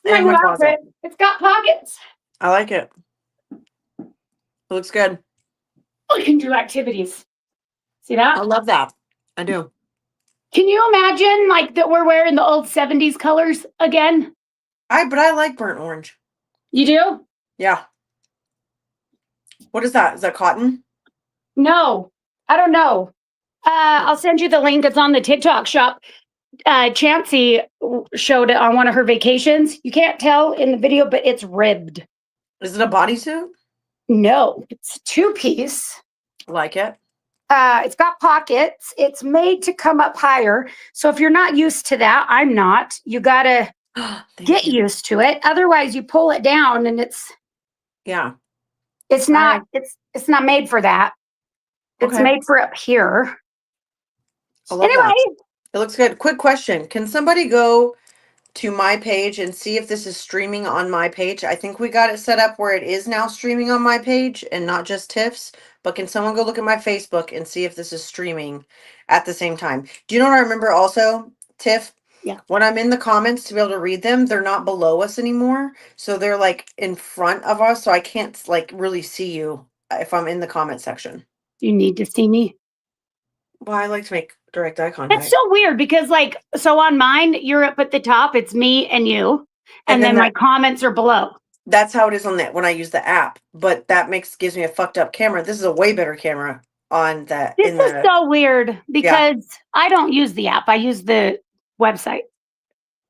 My And new my closet. outfit. It's got pockets. I like it. It looks good. I can do activities. See that? I love that. I do. Can you imagine like that we're wearing the old 70s colors again? But I like burnt orange. You do? Yeah. What is that? Is that cotton? No. I don't know. I'll send you the link. It's on the TikTok shop. Chansey showed it on one of her vacations. You can't tell in the video, but it's ribbed. Is it a bodysuit? No, it's a two-piece. Like it. It's got pockets. It's made to come up higher. So if you're not used to that, I'm not. You gotta get used to it. Otherwise, you pull it down, and it's not it's not made for that. It's made for up here. I love that. It looks good. Quick question. Can somebody go to my page and see if this is streaming on my page? I think we got it set up where it is now streaming on my page and not just Tiff's. But can someone go look at my Facebook and see if this is streaming at the same time? Do you know what I remember also, Tiff? Yeah. When I'm in the comments to be able to read them, they're not below us anymore. So they're like in front of us. So I can't like really see you if I'm in the comment section. You need to see me. Well, I like to make direct eye contact. That's so weird because like, so on mine, you're up at the top. It's me and you. And then my comments are below. That's how it is on that when I use the app, but that gives me a fucked up camera. This is a way better camera on that. This is so weird because I don't use the app. I use the website.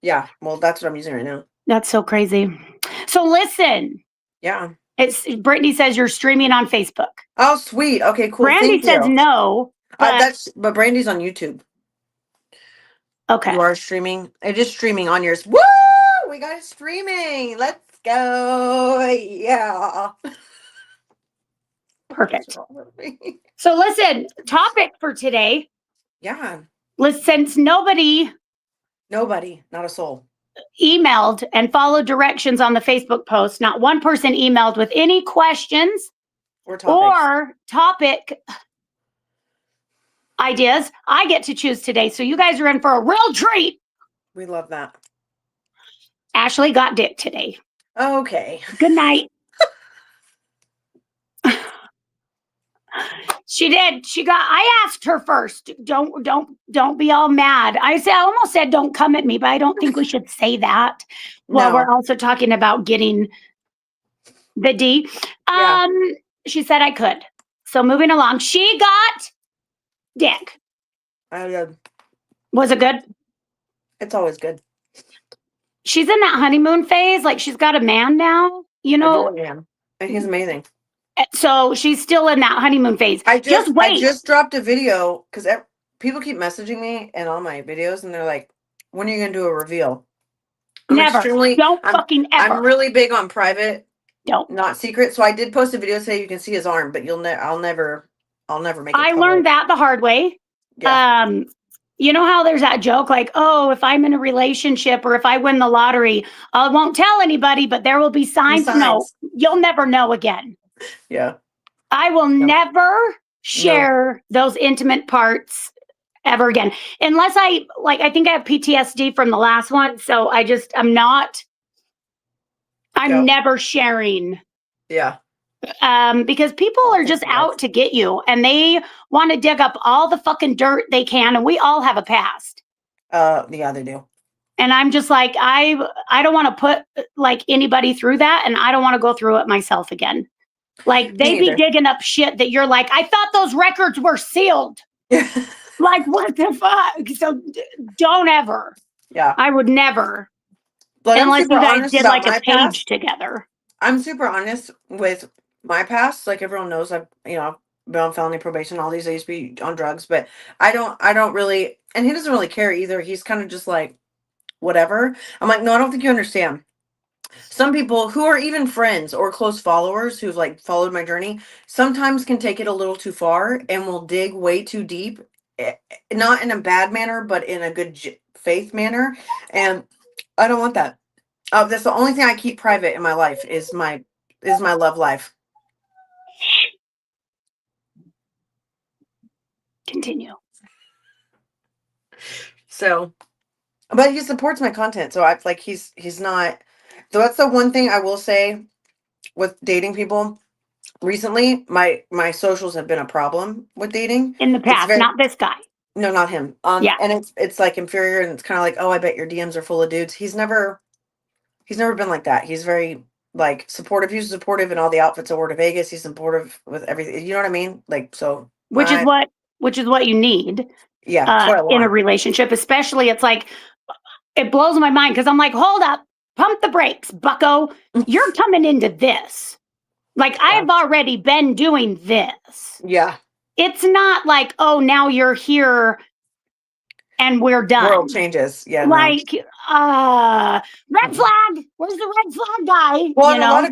Yeah, well, that's what I'm using right now. That's so crazy. So listen. Yeah. Brittany says you're streaming on Facebook. Oh, sweet. Okay, cool. Brandy says no. But Brandy's on YouTube. Okay. You are streaming. It is streaming on yours. Woo! We got it streaming. Let's go. Yeah. Perfect. So listen, topic for today. Yeah. Since nobody, not a soul, emailed and followed directions on the Facebook post, not one person emailed with any questions or topic ideas, I get to choose today. So you guys are in for a real treat. We love that. Ashley got dick today. Okay. Good night. She did. I asked her first. Don't be all mad. I almost said don't come at me, but I don't think we should say that. Well, we're also talking about getting the D. She said I could. So moving along, she got dick. I did. Was it good? It's always good. She's in that honeymoon phase. Like she's got a man now, you know. And he's amazing. So she's still in that honeymoon phase. I just dropped a video because people keep messaging me and all my videos, and they're like, "When are you gonna do a reveal?" Never. Don't fucking ever. I'm really big on private, don't, not secret. So I did post a video saying you can see his arm, but I'll never make it. I learned that the hard way. Yeah. You know how there's that joke like, oh, if I'm in a relationship or if I win the lottery, I won't tell anybody, but there will be signs. No, you'll never know again. Yeah. I will never share those intimate parts ever again. Unless I think I have PTSD from the last one. So I'm never sharing. Yeah. Because people are just out to get you and they want to dig up all the fucking dirt they can. And we all have a past. Yeah, they do. And I'm just like, I don't want to put like anybody through that. And I don't want to go through it myself again. Like they be digging up shit that you're like, I thought those records were sealed. Like, what the fuck? So don't ever. Yeah. I would never. But unless you guys did like a page together. I'm super honest with my past. Like everyone knows I've been on felony probation all these days, be on drugs, but I don't really, and he doesn't really care either. He's kind of just like, whatever. I'm like, no, I don't think you understand. Some people who are even friends or close followers who've like followed my journey sometimes can take it a little too far and will dig way too deep, not in a bad manner, but in a good faith manner. And I don't want that. That's the only thing I keep private in my life is my love life. Continue. So, but he supports my content. So I like he's not. So that's the one thing I will say with dating people. Recently, my socials have been a problem with dating. In the It's past, very not this guy. no, not him. Yeah. And it's like inferior, and it's kind of like, oh, I bet your DMs are full of dudes. He's never been like that. He's very like supportive. He's supportive in all the outfits I wore to Vegas. He's supportive with everything. You know what I mean? Like so. Which is I what you need Yeah, that's what I in a want. relationship, especially it's like it blows my mind because I'm like, hold up, pump the brakes, bucko. You're coming into this. Like Yeah. I've already been doing this. Yeah. It's not like, oh, now you're here and we're done. World changes. Yeah. No. Like, red flag. Where's the red flag guy? Well, You and know? a lot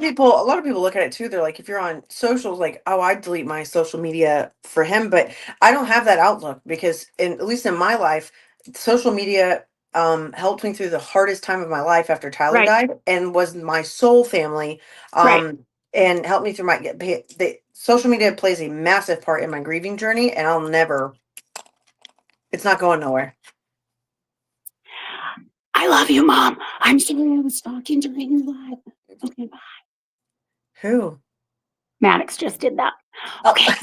of people look at it too. They're like, if you're on socials, like, oh, I delete my social media for him, but I don't have that outlook because, at least in my life, social media helped me through the hardest time of my life after Tyler Right. died, and was my soul family, Right. and helped me through the social media plays a massive part in my grieving journey, and I'll never. It's not going nowhere. I love you, Mom. I'm sorry I was talking during your live. Okay, bye. Who? Maddox just did that. Oh. Okay.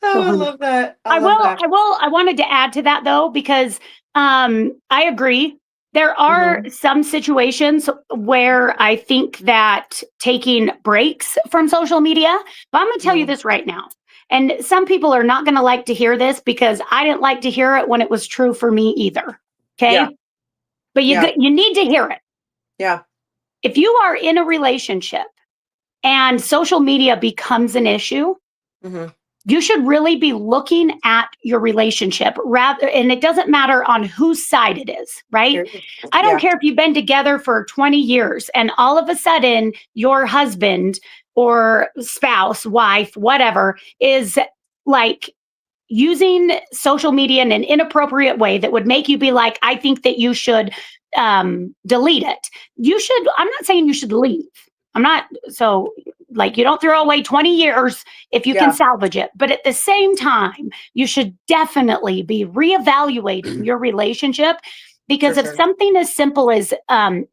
Oh, I love that. I love that. I wanted to add to that though, because I agree. There are some situations where I think that taking breaks from social media, but I'm going to tell you this right now. And some people are not going to like to hear this because I didn't like to hear it when it was true for me either. Okay. Yeah. But you need to hear it. Yeah. If you are in a relationship and social media becomes an issue, you should really be looking at your relationship rather, and it doesn't matter on whose side it is, right? I don't care if you've been together for 20 years and all of a sudden your husband or spouse, wife, whatever, is like using social media in an inappropriate way that would make you be like, I think that you should delete it. I'm not saying you should leave. I'm not, so like you don't throw away 20 years if you can salvage it. But at the same time, you should definitely be reevaluating your relationship, because if something as simple as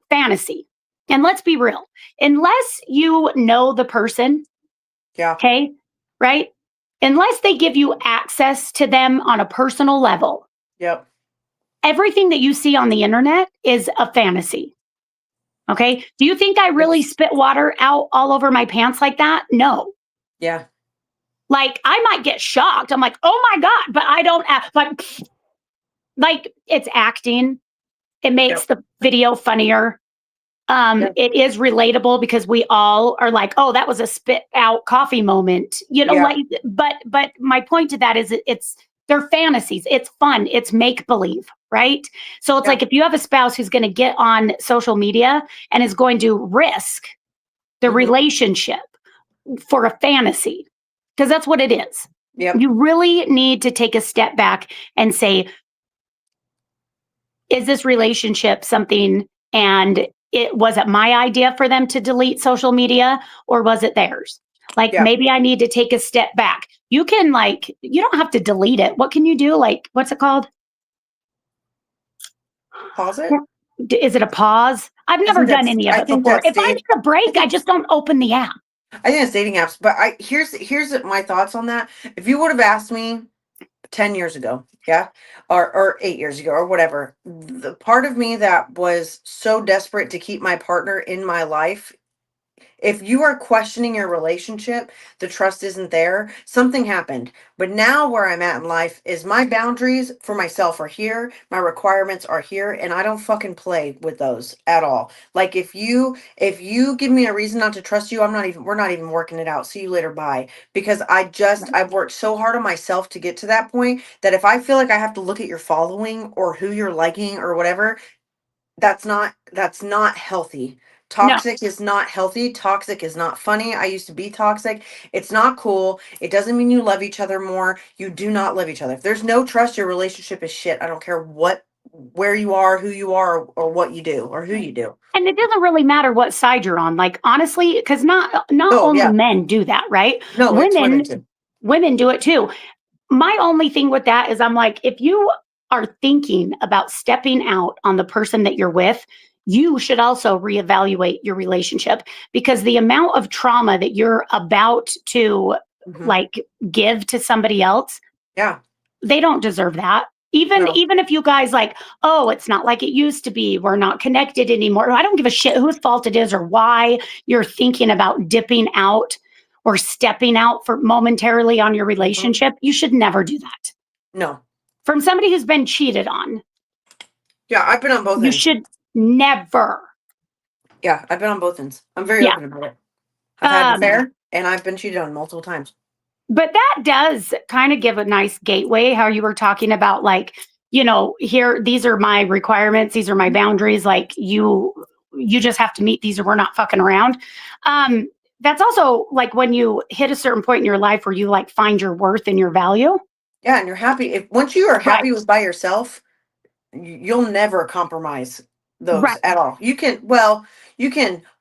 fantasy, and let's be real, unless you know the person, okay, right? Unless they give you access to them on a personal level, everything that you see on the internet is a fantasy. Okay. Do you think I really spit water out all over my pants like that? No. Yeah. Like I might get shocked. I'm like, oh my God, but I don't act like it's acting. It makes the video funnier. It is relatable because we all are like, oh, that was a spit out coffee moment. You know, like, but my point to that is they're fantasies. It's fun. It's make believe, right? So it's like if you have a spouse who's going to get on social media and is going to risk the relationship for a fantasy, because that's what it is. You really need to take a step back and say, is this relationship something, and was it my idea for them to delete social media, or was it theirs? Like maybe I need to take a step back. You can you don't have to delete it. What can you do? Like, what's it called? Pause it? Is it a pause? I've never done any of it before. If I need a break, I just don't open the app. I think it's dating apps, but here's my thoughts on that. If you would have asked me 10 years ago, or 8 years ago, or whatever, the part of me that was so desperate to keep my partner in my life, if you are questioning your relationship, the trust isn't there, something happened. But now where I'm at in life is my boundaries for myself are here, my requirements are here, and I don't fucking play with those at all. Like if you give me a reason not to trust you, we're not even working it out. See you later, bye. Because I've worked so hard on myself to get to that point that if I feel like I have to look at your following or who you're liking or whatever, that's not healthy. Toxic is not healthy. Toxic is not funny. I used to be toxic. It's not cool. It doesn't mean you love each other more. You do not love each other. If there's no trust, your relationship is shit. I don't care where you are, who you are, or what you do, or who you do. And it doesn't really matter what side you're on. Like honestly, because not only men do that, right? No, women women do it too. My only thing with that is I'm like, if you are thinking about stepping out on the person that you're with, you should also reevaluate your relationship, because the amount of trauma that you're about to Mhm. like give to somebody else, Yeah. they don't deserve that. Even No. even if you guys like, oh, it's not like it used to be. We're not connected anymore. I don't give a shit whose fault it is or why you're thinking about dipping out or stepping out for momentarily on your Mhm. relationship. You should never do that. No. From somebody who's been cheated on, Yeah, I've been on both you ends. should never. Yeah, I've been on both ends. I'm very Yeah. open about it. I've had an Um, affair and I've been cheated on multiple times. but that does kind of give a nice gateway, how you were talking about, like, here, these are my requirements, these are my boundaries, like you just have to meet these or we're not fucking around. That's also like when you hit a certain point in your life where you like find your worth and your value. Yeah, and you're happy. If once you are Right. happy with by yourself, you'll never compromise those Right. at all. You can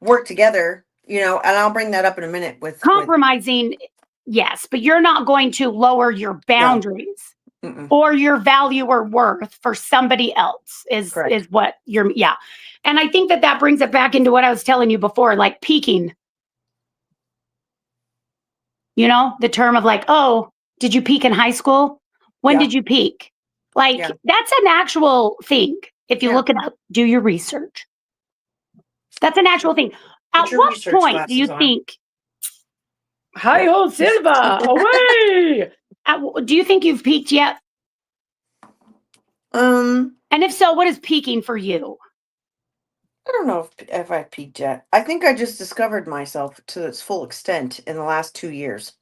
work together, and I'll bring that up in a minute with Compromising, yes, but you're not going to lower your no. boundaries Mm-mm. or your value or worth for somebody else, is Correct. what you're, yeah. And I think that that brings it back into what I was telling you before, like peaking, the term of like, oh, did you peak in high school? When Yeah. did you peak? Like, Yeah. that's an actual thing. If you Yeah. look it up, do your research. That's an actual thing. At Put your what research point do you glasses on. think, hi Yep. ho Silva, away? Do you think you've peaked yet? um, And if so, what is peaking for you? I don't know if I peaked yet. I think I just discovered myself to its full extent in the last 2 years.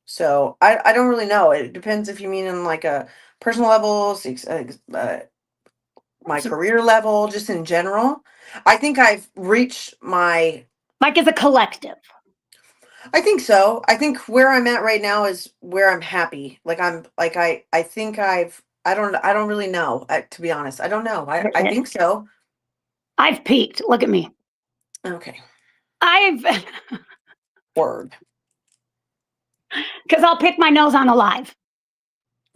So I don't really know. It depends if you mean in like a personal level, my So, career level, just in general. I think I've reached my. like as a collective. I think so. I think where I'm at right now is where I'm happy. Like I'm like I think I don't really know, to be honest. I don't know. I think so. I've peaked. Look at me. Okay. I've, Word. because I'll pick my nose on alive.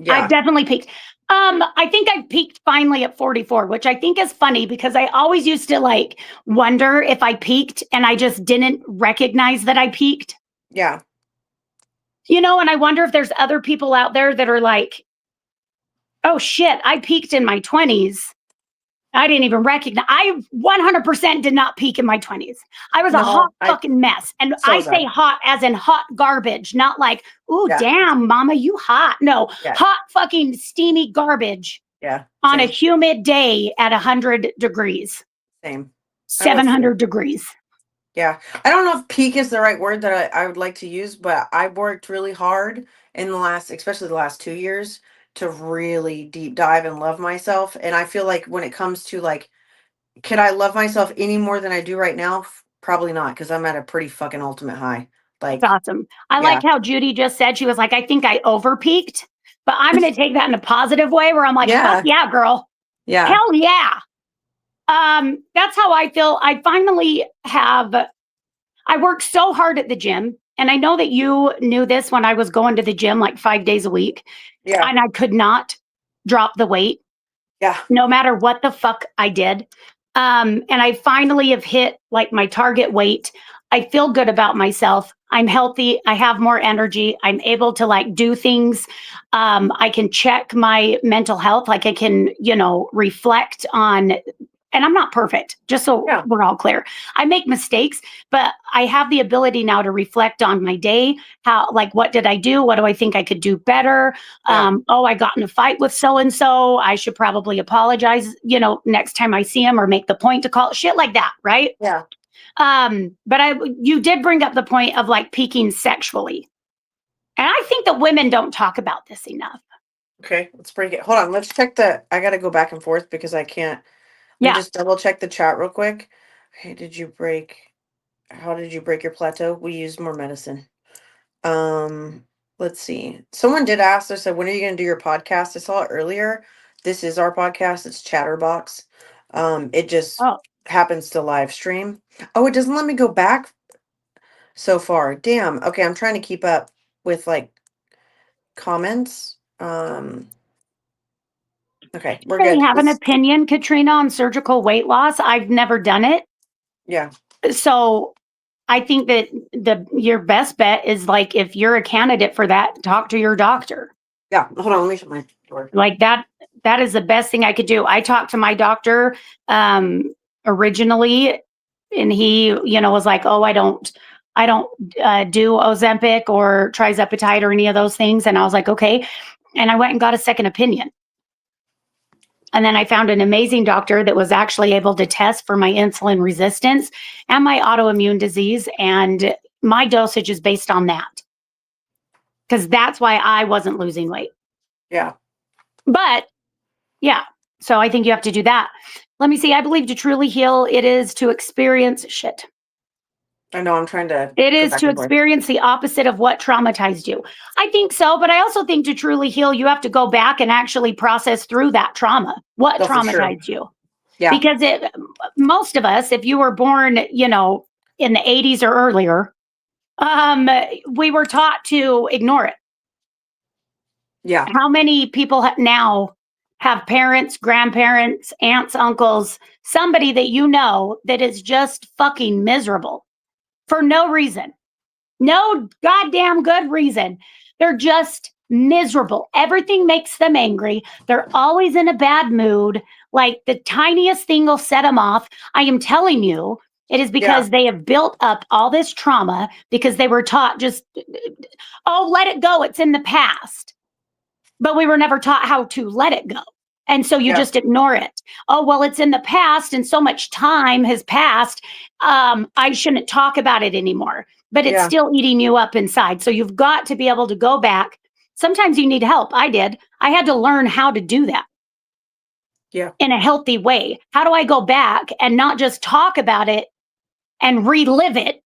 I've Yeah. definitely peaked. I think I peaked finally at 44, which I think is funny because I always used to like wonder if I peaked and I just didn't recognize that I peaked. Yeah. And I wonder if there's other people out there that are like, oh shit, I peaked in my 20s. I didn't even recognize. I 100% did not peak in my 20s. I was a hot No, I fucking mess. And so I was I. say hot as in hot garbage, not like, ooh, Yeah. damn, mama, you hot. No, Yeah. hot fucking steamy garbage Yeah. on a Same. humid day at 100 degrees, Same. I was too. 700 degrees. Yeah. I don't know if peak is the right word that I would like to use, but I worked really hard in especially the last 2 years, to really deep dive and love myself. And I feel like when it comes to like, can I love myself any more than I do right now? Probably not, because I'm at a pretty fucking ultimate high. That's Like, awesome. I like yeah. how Judy just said, she was like, I think I over peaked, but I'm going to take that in a positive way where I'm like, fuck Yeah. yeah, girl. Yeah. Hell yeah. That's how I feel. I finally have, I worked so hard at the gym. And I know that you knew this when I was going to the gym like 5 days a week, Yeah. and I could not drop the weight Yeah. no matter what the fuck I did. And I finally have hit like my target weight. I feel good about myself. I'm healthy. I have more energy. I'm able to like do things. I can check my mental health. Like I can, reflect on, and I'm not perfect, just so Yeah. we're all clear. I make mistakes, but I have the ability now to reflect on my day. How, like, what did I do? What do I think I could do better? Yeah. Oh, I got in a fight with so and so. I should probably apologize, next time I see him, or make the point to call shit like that, right? Yeah. But you did bring up the point of like peaking sexually, and I think that women don't talk about this enough. Okay. Let's break it. Hold on. Let's check I got to go back and forth because I can't. Let me Yeah. just double check the chat real quick. Okay. How did you break your plateau? We used more medicine. Um, let's see. Someone did ask us, said, when are you going to do your podcast? I saw it earlier. This is our podcast. It's ChatHerBox. It just Oh, happens to live stream. Oh, it doesn't let me go back so far. Damn. Okay, I'm trying to keep up with like comments. Okay, we're Really good. have an opinion, Katrina, on surgical weight loss. I've never done it. Yeah. So I think that your best bet is like if you're a candidate for that, talk to your doctor. Yeah. Hold on, let me shut my door. Like that is the best thing I could do. I talked to my doctor originally, and he, was like, "Oh, I don't do Ozempic or Trizepatide or any of those things." And I was like, "Okay." And I went and got a second opinion. And then I found an amazing doctor that was actually able to test for my insulin resistance and my autoimmune disease. And my dosage is based on that. Because that's why I wasn't losing weight. Yeah. But yeah, so I think you have to do that. Let me see. I believe to truly heal, it is to experience shit. I know, I'm trying to It go is back to and forth. experience the opposite of what traumatized you. I think so, but I also think to truly heal, you have to go back and actually process through that trauma. What Oh, for sure. traumatized you? Yeah. Because most of us, if you were born, in the 80s or earlier, we were taught to ignore it. Yeah. How many people now have parents, grandparents, aunts, uncles, somebody that that is just fucking miserable for no reason? No goddamn good reason. They're just miserable. Everything makes them angry. They're always in a bad mood. Like the tiniest thing will set them off. I am telling you, it is because they have built up all this trauma because they were taught just, oh, let it go. It's in the past. But we were never taught how to let it go. And so you just ignore it. Oh, well, it's in the past and so much time has passed. I shouldn't talk about it anymore, but it's still eating you up inside. So you've got to be able to go back. Sometimes you need help. I did. I had to learn how to do that. Yeah. In a healthy way. How do I go back and not just talk about it and relive it,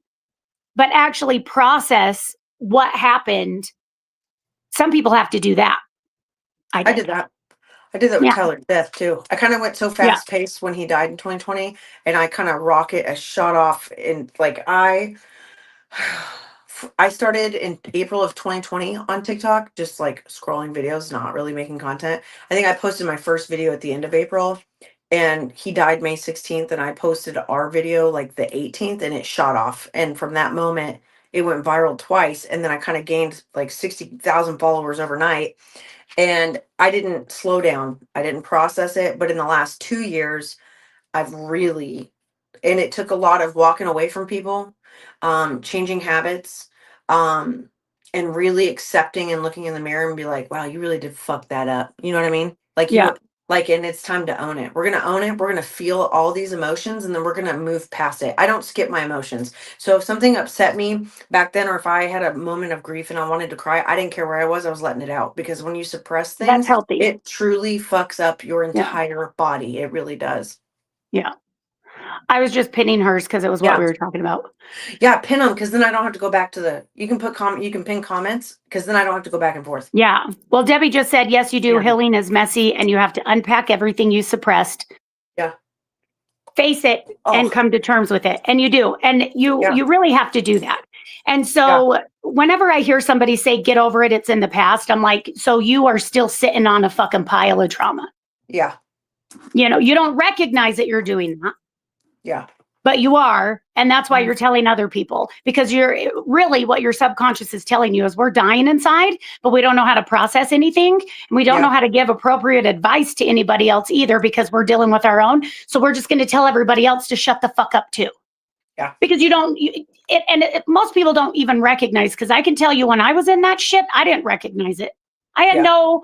but actually process what happened? Some people have to do that. I did that. I did that with Yeah. Tyler's death too. I kind of went so Yeah. fast paced when he died in 2020, and I kind of rocket a shot off in like I started in April of 2020 on TikTok, just like scrolling videos, not really making content. I think I posted my first video at the end of April, and he died May 16th, and I posted our video like the 18th, and it shot off. And from that moment, it went viral twice, and then I kind of gained like 60,000 followers overnight. And I didn't slow down. I didn't process it, but in the last 2 years, I've really, and it took a lot of walking away from people, changing habits, um, and really accepting and looking in the mirror and be like, wow, you really did fuck that up. You know what I mean? Like Yeah. and it's time to own it. We're gonna own it. We're gonna feel all these emotions, and then we're gonna move past it. I don't skip my emotions. So if something upset me back then, or if I had a moment of grief and I wanted to cry, I didn't care where I was letting it out, because when you suppress That's things, healthy. it truly fucks up your Yeah. entire body. It really does. Yeah. I was just pinning hers because it was what Yeah. we were talking about. Yeah, pin them, because then I don't have to go back to you can you can pin comments, because then I don't have to go back and forth. Yeah. Well, Debbie just said, yes, you do. Yeah. Healing is messy and you have to unpack everything you suppressed. Yeah. Face it and Oh, come to terms with it. And you do. And yeah. you really have to do that. And so whenever I hear somebody say, get over it, it's in the past, I'm like, so you are still sitting on a fucking pile of trauma. Yeah. You don't recognize that you're doing that. Yeah. But you are, and that's why you're telling other people, because you're really, what your subconscious is telling you is we're dying inside, but we don't know how to process anything, and we don't know how to give appropriate advice to anybody else either, because we're dealing with our own. So we're just going to tell everybody else to shut the fuck up too. Yeah. Because most people don't even recognize, because I can tell you when I was in that shit, I didn't recognize it. I had no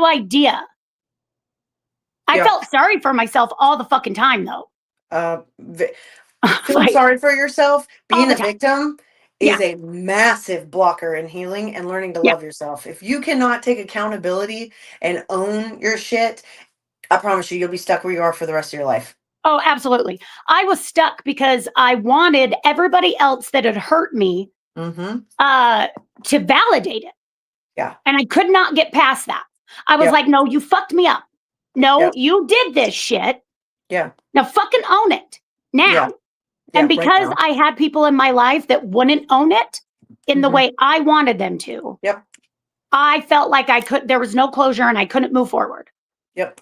idea. I felt sorry for myself all the fucking time though. Feeling sorry for yourself, being a time. victim Yeah. is a massive blocker in healing and learning to Yeah. love yourself. If you cannot take accountability and own your shit, I promise you'll be stuck where you are for the rest of your life. Oh, absolutely. I was stuck because I wanted everybody else that had hurt me to validate it. Yeah. And I could not get past that. I was like, no, you fucked me up. No, you did this shit. Yeah. Now fucking own it now. Yeah. And right because now. I had people in my life that wouldn't own it in the way I wanted them to, Yep. I felt like there was no closure and I couldn't move forward. Yep.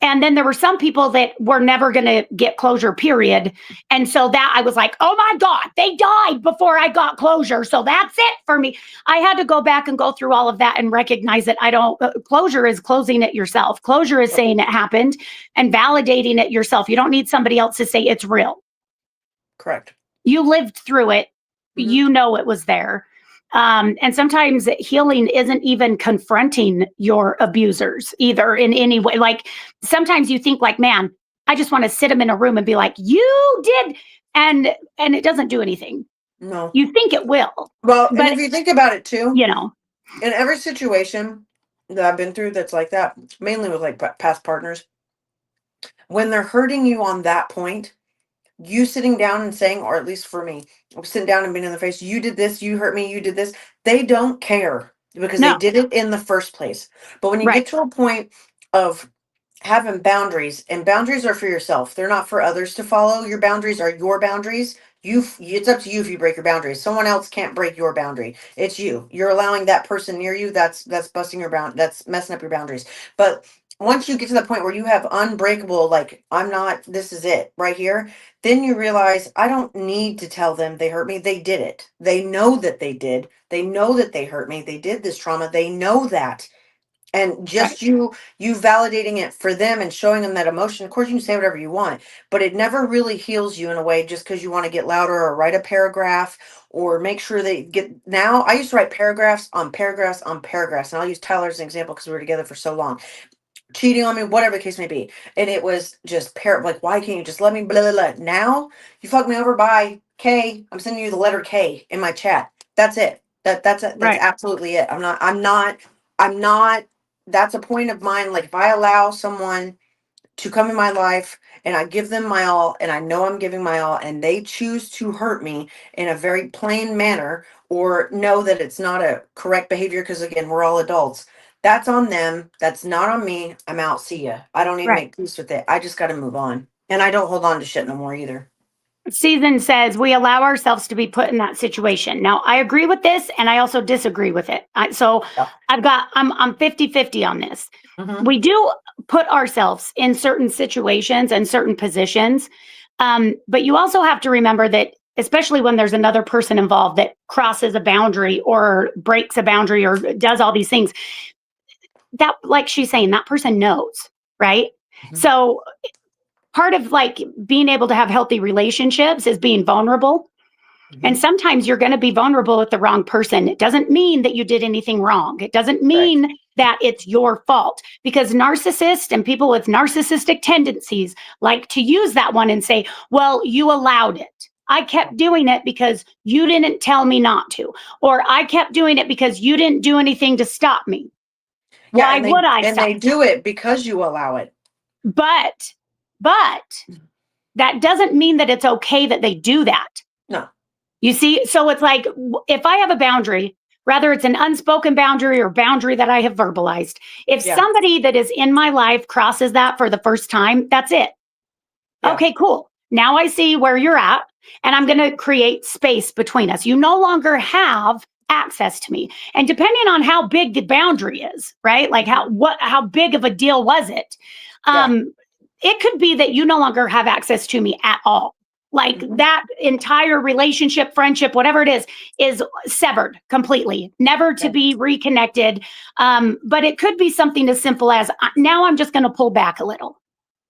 And then there were some people that were never going to get closure, period. And so that I was like, oh my God, they died before I got closure. So that's it for me. I had to go back and go through all of that and recognize that closure is closing it yourself. Closure is saying it happened and validating it yourself. You don't need somebody else to say it's real. Correct. You lived through it. You know it was there. And sometimes healing isn't even confronting your abusers either in any way. Like sometimes you think like, man, I just want to sit them in a room and be like, you did. And it doesn't do anything. No. You think it will. Well, but, and if you think about it too, you know, in every situation that I've been through that's like that, mainly with like past partners, when they're hurting you on that point, you sitting down and saying, or at least for me, sitting down and being in the face, you did this, you hurt me, you did this. They don't care because they did it in the first place. But when you get to a point of having boundaries, and boundaries are for yourself, they're not for others to follow. Your boundaries are your boundaries. It's up to you if you break your boundaries. Someone else can't break your boundary. It's you. You're allowing that person near you. That's busting your that's messing up your boundaries. But once you get to the point where you have unbreakable, like, I'm not, this is it right here, then you realize I don't need to tell them they hurt me. They did it. They know that they did. They know that they hurt me. They did this trauma. They know that. And just you validating it for them and showing them that emotion. Of course, you can say whatever you want, but it never really heals you in a way just because you want to get louder or write a paragraph or make sure they get. Now, I used to write paragraphs on paragraphs on paragraphs, and I'll use Tyler as an example because we were together for so long. Cheating on me, whatever the case may be. And it was just like, why can't you just let me blah, blah, blah. Now, you fuck me over by K, I'm sending you the letter K in my chat. That's it. That's it. That's absolutely it. I'm not, that's a point of mine. Like if I allow someone to come in my life and I give them my all and I know I'm giving my all and they choose to hurt me in a very plain manner or know that it's not a correct behavior, because again, we're all adults. That's on them. That's not on me. I'm out. See ya. I don't need to make peace with it. I just got to move on. And I don't hold on to shit no more either. Season says we allow ourselves to be put in that situation. Now, I agree with this and I also disagree with it. I'm 50-50 on this. We do put ourselves in certain situations and certain positions. But you also have to remember that, especially when there's another person involved that crosses a boundary or breaks a boundary or does all these things, that, like she's saying, that person knows, right? So part of like being able to have healthy relationships is being vulnerable. And sometimes you're going to be vulnerable with the wrong person. It doesn't mean that you did anything wrong. It doesn't mean that it's your fault, because narcissists and people with narcissistic tendencies like to use that one and say, well, you allowed it. I kept doing it because you didn't tell me not to, or I kept doing it because you didn't do anything to stop me. Why would I stop? And they do it because you allow it. But that doesn't mean that it's okay that they do that. No. You see, so it's like, if I have a boundary, whether it's an unspoken boundary or boundary that I have verbalized, if somebody that is in my life crosses that for the first time, that's it. Okay, cool. Now I see where you're at, and I'm going to create space between us. You no longer have access to me. And depending on how big the boundary is, right? Like how big of a deal was it? It could be that you no longer have access to me at all. Like that entire relationship, friendship, whatever it is severed completely, never to be reconnected. But it could be something as simple as, now I'm just going to pull back a little.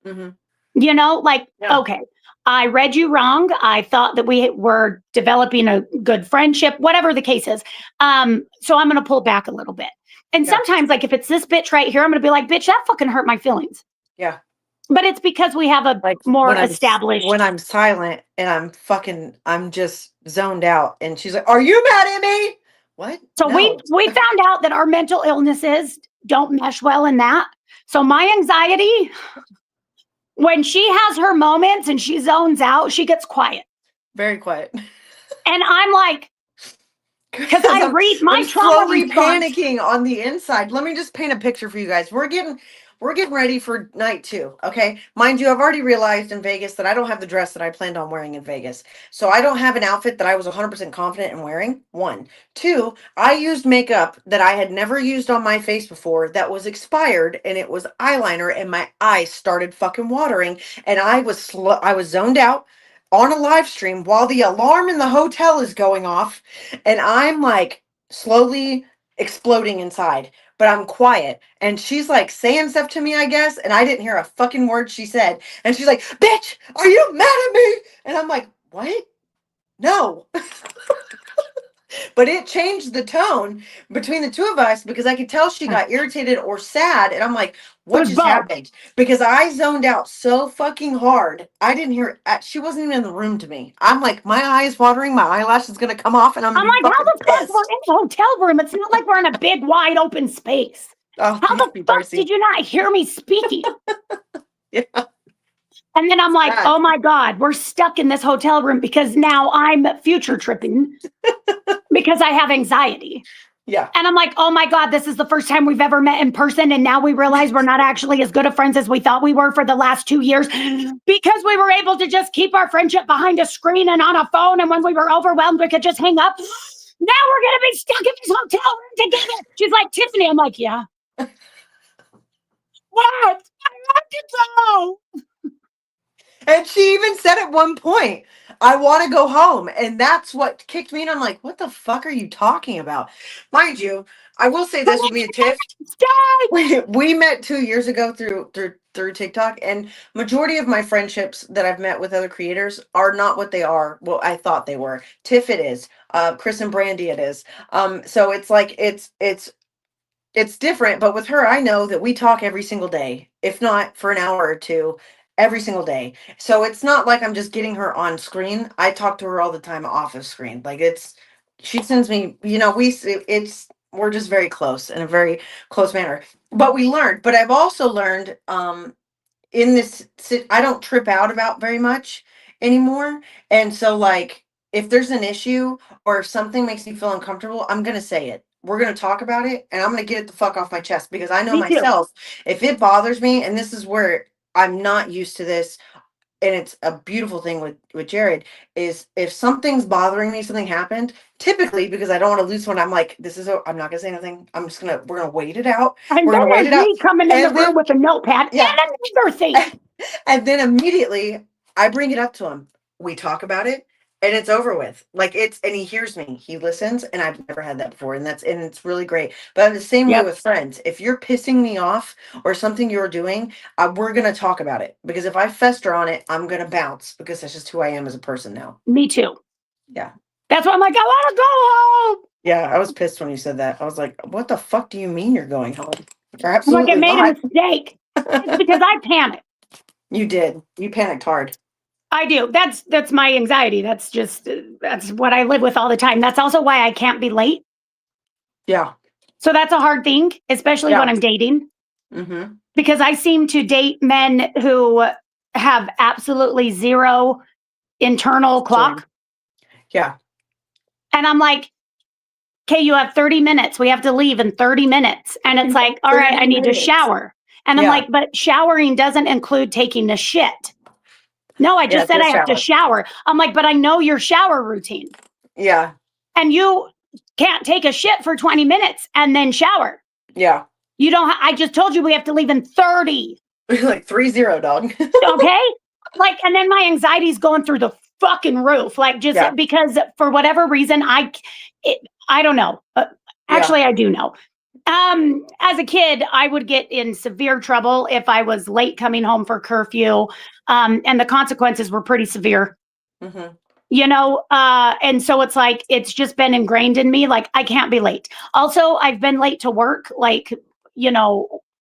You know, like, okay, I read you wrong. I thought that we were developing a good friendship, whatever the case is. So I'm going to pull back a little bit. And sometimes, like, if it's this bitch right here, I'm going to be like, bitch, that fucking hurt my feelings. Yeah. But it's because we have a more established. When I'm silent and I'm just zoned out, and she's like, "Are you mad at me?" What? So we found out that our mental illnesses don't mesh well in that. So my anxiety, when she has her moments and she zones out, she gets quiet. Very quiet. And I'm like, because I read my trauma slowly panicking on the inside. Let me just paint a picture for you guys. we're getting ready for night 2. Okay. Mind you, I've already realized in Vegas that I don't have the dress that I planned on wearing in Vegas. So I don't have an outfit that I was 100% confident in wearing. 1. 2, I used makeup that I had never used on my face before that was expired, and it was eyeliner, and my eyes started fucking watering, and I was zoned out on a live stream while the alarm in the hotel is going off, and I'm like slowly exploding inside, but I'm quiet. And she's like saying stuff to me, I guess, and I didn't hear a fucking word she said. And she's like, "Bitch, are you mad at me?" And I'm like, "What? No." But it changed the tone between the two of us because I could tell she got irritated or sad. And I'm like, what just happened? Because I zoned out so fucking hard. I didn't hear, she wasn't even in the room to me. I'm like, my eyes watering, my eyelash is going to come off, and I'm like, how the fuck we're in a hotel room? It's not like we're in a big, wide open space. Oh, how the fuck did you not hear me speaking? Yeah. And then I'm like, oh my God, we're stuck in this hotel room because now I'm future tripping because I have anxiety. Yeah. And I'm like, oh my God, this is the first time we've ever met in person. And now we realize we're not actually as good of friends as we thought we were for the last 2 years because we were able to just keep our friendship behind a screen and on a phone. And when we were overwhelmed, we could just hang up. Now we're going to be stuck in this hotel room together. She's like, Tiffany. I'm like, yeah. What? I have to go. And she even said at one point, I want to go home. And that's what kicked me. And I'm like, what the fuck are you talking about? Mind you, I will say this with me and Tiff. We met 2 years ago through TikTok, and majority of my friendships that I've met with other creators are not what they are. Well, I thought they were. Tiff it is. Chris and Brandy it is. So it's like it's different, but with her, I know that we talk every single day, if not for an hour or two, every single day. So it's not like I'm just getting her on screen. I talk to her all the time off of screen. Like she sends me, we're just very close in a very close manner. But we learned, but I've also learned, in this, I don't trip out about very much anymore. And so, like, if there's an issue or if something makes me feel uncomfortable, I'm going to say it. We're going to talk about it, and I'm going to get it the fuck off my chest because I know myself, if it bothers me, and this is where I'm not used to this, and it's a beautiful thing with Jared, is if something's bothering me, something happened, typically because I don't want to lose one, I'm like, I'm not gonna say anything. We're gonna wait it out. We're gonna wait it out. Coming in the room with a notepad and another thing. And then immediately I bring it up to him. We talk about it, and it's over with. Like, and he hears me, he listens, and I've never had that before. And it's really great. But I'm the same way with friends. If you're pissing me off or something you're doing, we're going to talk about it, because if I fester on it, I'm going to bounce, because that's just who I am as a person now. Me too. Yeah. That's why I'm like, I want to go home. Yeah. I was pissed when you said that. I was like, what the fuck do you mean you're going home? You're absolutely like, I made a mistake. It's because I panicked. You did. You panicked hard. I do. That's my anxiety. That's what I live with all the time. That's also why I can't be late. Yeah. So that's a hard thing, especially when I'm dating. Mm-hmm. Because I seem to date men who have absolutely zero internal clock. Yeah. And I'm like, okay, you have 30 minutes. We have to leave in 30 minutes. And it's like, all right, I need to shower. And I'm like, but showering doesn't include taking a shit. No, I just said I have to shower. I'm like, but I know your shower routine. Yeah. And you can't take a shit for 20 minutes and then shower. Yeah. You don't, I just told you we have to leave in 30. Like 30, dog. Okay? Like, and then my anxiety's going through the fucking roof. Like, just because for whatever reason, I don't know. Actually, I do know. As a kid, I would get in severe trouble if I was late coming home for curfew. And the consequences were pretty severe. Mm-hmm. And so it's like, it's just been ingrained in me. Like, I can't be late. Also, I've been late to work, like,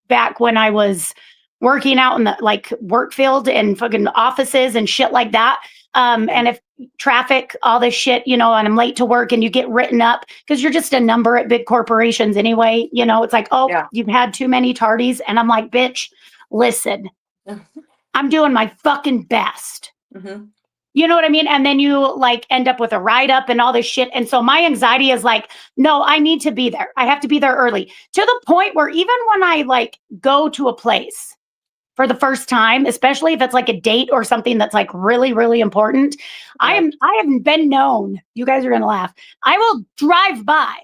back when I was working out in the like work field and fucking offices and shit like that. And if traffic, all this shit, and I'm late to work and you get written up because you're just a number at big corporations anyway, it's like, you've had too many tardies. And I'm like, bitch, listen, I'm doing my fucking best. Mm-hmm. You know what I mean? And then you like end up with a write up and all this shit. And so my anxiety is like, no, I need to be there. I have to be there early, to the point where even when I like go to a place for the first time, especially if it's like a date or something that's like really, really important, I have been known, you guys are gonna laugh. I will drive by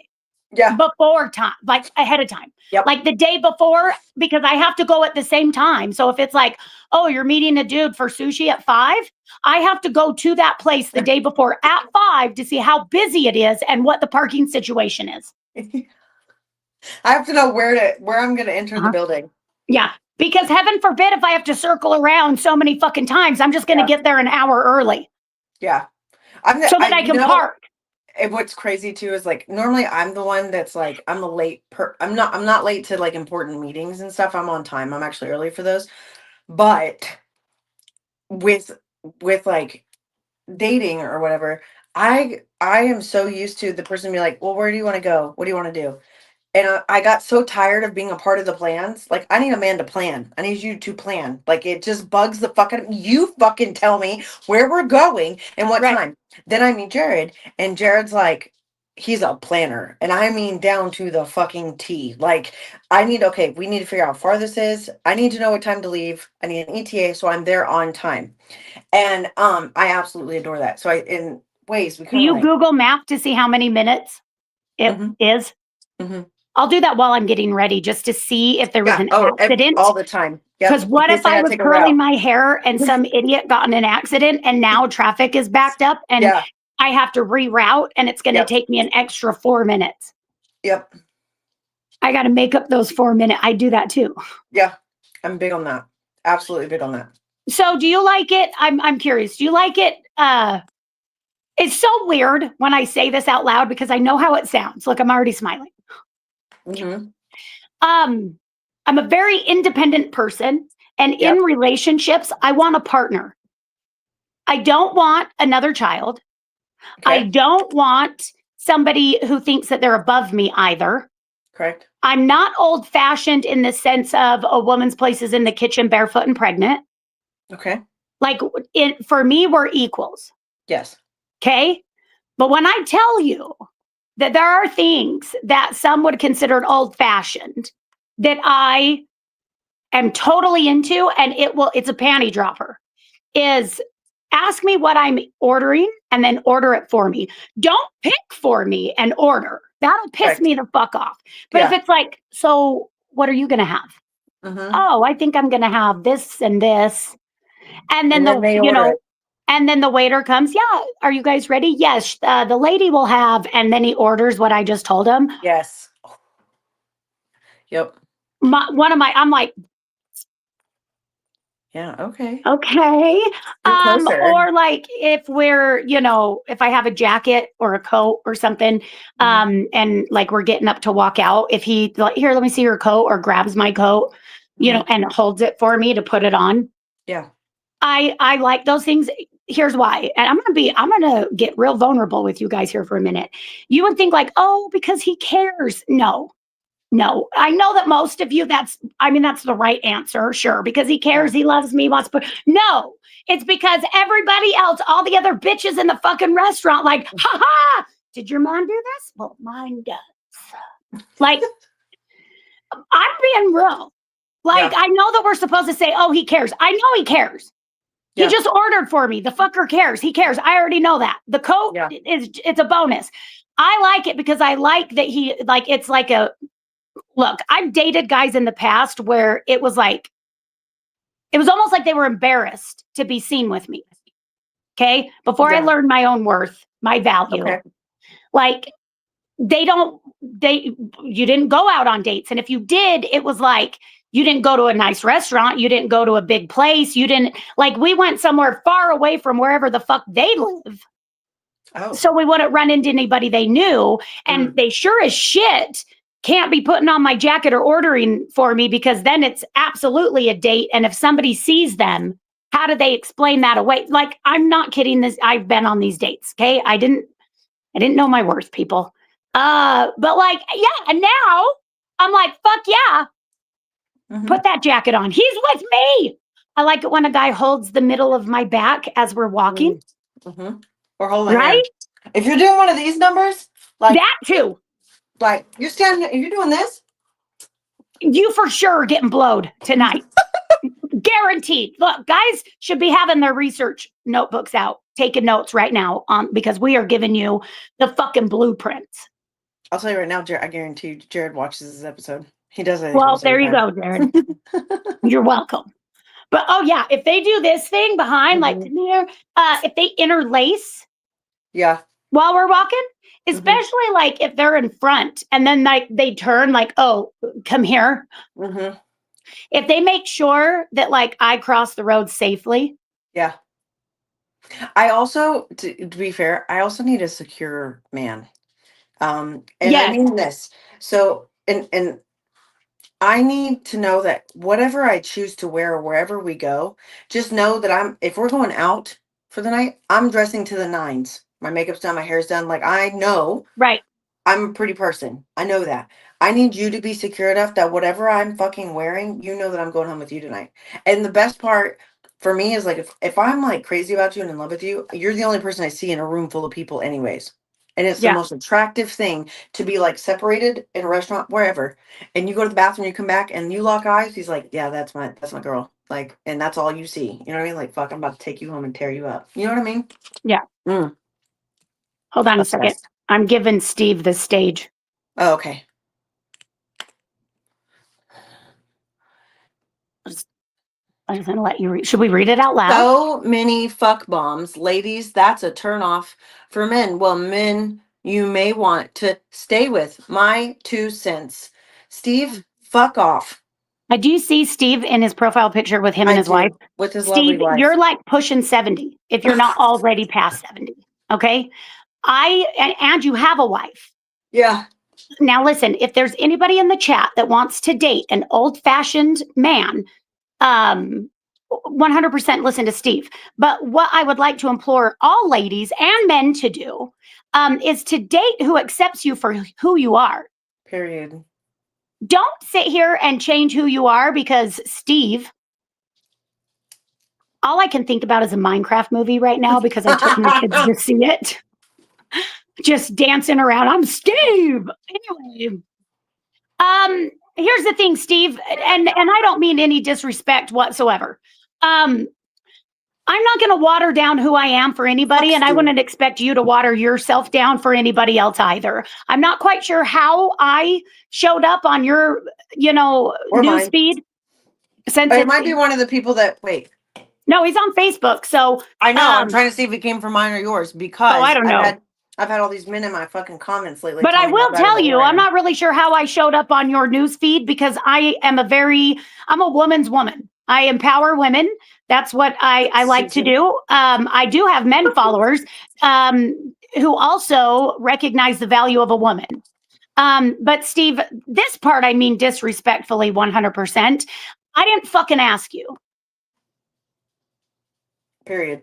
before time, like ahead of time. Like the day before, because I have to go at the same time. So if it's like, oh, you're meeting a dude for sushi at 5, I have to go to that place the day before at 5 to see how busy it is and what the parking situation is. I have to know where I'm going to enter the building. Yeah, because heaven forbid if I have to circle around so many fucking times, I'm just going to get there an hour early. Yeah. So that I can park. And what's crazy too is like normally I'm the one that's like I'm not late to like important meetings and stuff. I'm on time. I'm actually early for those. But with like dating or whatever, I am so used to the person be like, well, where do you want to go? What do you want to do? And I got so tired of being a part of the plans. Like, I need a man to plan. I need you to plan. Like, it just bugs the fucking. You fucking tell me where we're going and what time. Then I meet Jared, and Jared's like, he's a planner, and I mean down to the fucking T. Like, we need to figure out how far this is. I need to know what time to leave. I need an ETA so I'm there on time. And I absolutely adore that. So in ways we. Do you Google Map to see how many minutes it is? Mm-hmm. I'll do that while I'm getting ready just to see if there was an accident. All the time. Because what if I was curling my hair and some idiot got in an accident and now traffic is backed up and I have to reroute and it's going to take me an extra 4 minutes. Yep. I got to make up those 4 minutes. I do that too. Yeah. I'm big on that. Absolutely big on that. So do you like it? I'm curious. Do you like it? It's so weird when I say this out loud because I know how it sounds. Look, I'm already smiling. Mm-hmm. I'm a very independent person, and in relationships, I want a partner. I don't want another child. Okay. I don't want somebody who thinks that they're above me either. Correct. I'm not old-fashioned in the sense of a woman's place is in the kitchen barefoot and pregnant. Okay. Like, for me, we're equals. Yes. Okay? But when I tell you that there are things that some would consider old-fashioned that I am totally into, and it's a panty dropper, is ask me what I'm ordering and then order it for me. Don't pick for me and order. That'll piss me the fuck off. But if it's like, so what are you going to have? Mm-hmm. Oh, I think I'm going to have this and this. And then and then the waiter comes, yeah, are you guys ready? Yes, the lady will have, and then he orders what I just told him. Yes. Yep. I'm like, yeah, okay. Okay. Or like if if I have a jacket or a coat or something, and like we're getting up to walk out, if he like, here, let me see your coat, or grabs my coat, and holds it for me to put it on. Yeah. I like those things. Here's why. And I'm going to get real vulnerable with you guys here for a minute. You would think like, oh, because he cares. No, I know that most of you, that's the right answer. Sure. Because he cares. He loves me. No, it's because everybody else, all the other bitches in the fucking restaurant, like, ha, did your mom do this? Well, mine does. Like, I'm being real. Like, I know that we're supposed to say, oh, he cares. I know he cares. He just ordered for me. The fucker cares. He cares. I already know that. The coat it's a bonus. I like it because I like that it's like look, I've dated guys in the past where it was almost like they were embarrassed to be seen with me. Okay. Before I learned my own worth, my value, like you didn't go out on dates. And if you did, it was like, you didn't go to a nice restaurant. You didn't go to a big place. You didn't we went somewhere far away from wherever the fuck they live. Oh. So we wouldn't run into anybody they knew. And they sure as shit can't be putting on my jacket or ordering for me, because then it's absolutely a date. And if somebody sees them, how do they explain that away? Like, I'm not kidding this. I've been on these dates. Okay. I didn't know my worth, people. But like, yeah. And now I'm like, fuck yeah. Put that jacket on. He's with me. I like it when a guy holds the middle of my back as we're walking. Mm-hmm. Or hold my right? hand. If you're doing one of these numbers, like That too. like you're standing, if you're doing this, You for sure are getting blowed tonight. Guaranteed. Look, guys should be having their research notebooks out, taking notes right now, because we are giving you the fucking blueprints. I'll tell you right now, I guarantee you, Jared watches this episode. He does it. Well, there you go, Jared. You're welcome. But oh yeah, if they do this thing behind, like Mhm. come here, if they interlace Yeah. while we're walking, especially like if they're in front and then like they turn like, oh, come here. Mm-hmm. If they make sure that like I cross the road safely. Yeah. I also, to be fair, I also need a secure man. And I Yes, mean this. So, and I need to know that whatever I choose to wear or wherever we go, just know that if we're going out for the night, I'm dressing to the nines. My makeup's done, my hair's done. Like I know right. I'm a pretty person. I know that. I need you to be secure enough that whatever I'm fucking wearing, you know that I'm going home with you tonight. And the best part for me is like if I'm like crazy about you and in love with you, you're the only person I see in a room full of people anyways. And it's the Yeah. most attractive thing to be like separated in a restaurant, wherever. And you go to the bathroom, you come back and you lock eyes, he's like, yeah, that's my girl. Like, and that's all you see. You know what I mean? Like, fuck, I'm about to take you home and tear you up. You know what I mean? Yeah. Mm, Hold on a second. obsessed. I'm giving Steve the stage. Oh, okay. I'm just gonna let you read. Should we read it out loud? So many fuck bombs. Ladies, that's a turnoff for men. Well, men, you may want to stay with. My 2 cents. Steve, fuck off. I do see Steve in his profile picture with him and I his wife. do. With his lovely Steve, wife. you're like pushing 70 if you're not already past 70. Okay. And you have a wife. Yeah. Now, listen, if there's anybody in the chat that wants to date an old fashioned man, 100% listen to Steve. But what I would like to implore all ladies and men to do is to date who accepts you for who you are. Period. Don't sit here and change who you are because Steve, all I can think about is a Minecraft movie right now because I took my kids to see it. Just dancing around. I'm Steve. Anyway, here's the thing, Steve, and I don't mean any disrespect whatsoever. I'm not going to water down who I am for anybody, Fuck and I Steve. wouldn't expect you to water yourself down for anybody else either. I'm not quite sure how I showed up on your, Or news mine. feed. Since But it might be one of the people that wait. No, he's on Facebook. So I know. I'm trying to see if it came from mine or yours because I don't know. I've had all these men in my fucking comments lately. But I will tell you, I'm not. not really sure how I showed up on your news feed because I'm a woman's woman. I empower women. That's what I like to do. I do have men followers who also recognize the value of a woman. But Steve, this part I mean disrespectfully 100%. I didn't fucking ask you. Period.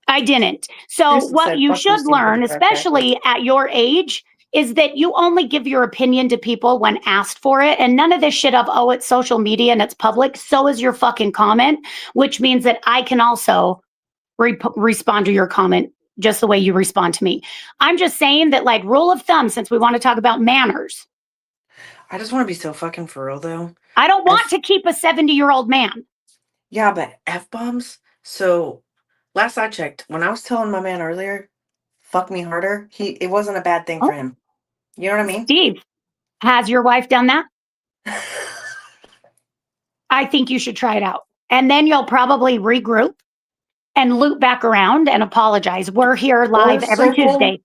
I didn't. So what you should learn, especially at your age, is that you only give your opinion to people when asked for it. And none of this shit of, oh, it's social media and it's public. So is your fucking comment, which means that I can also respond to your comment just the way you respond to me. I'm just saying that, like, rule of thumb, since we want to talk about manners. I just want to be so fucking for real, though. I don't want to keep a 70-year-old man. Yeah, but F-bombs? So last I checked, when I was telling my man earlier, fuck me harder, it wasn't a bad thing for him. You know what I mean? Steve, has your wife done that? I think you should try it out. And then you'll probably regroup and loop back around and apologize. We're here live every Tuesday.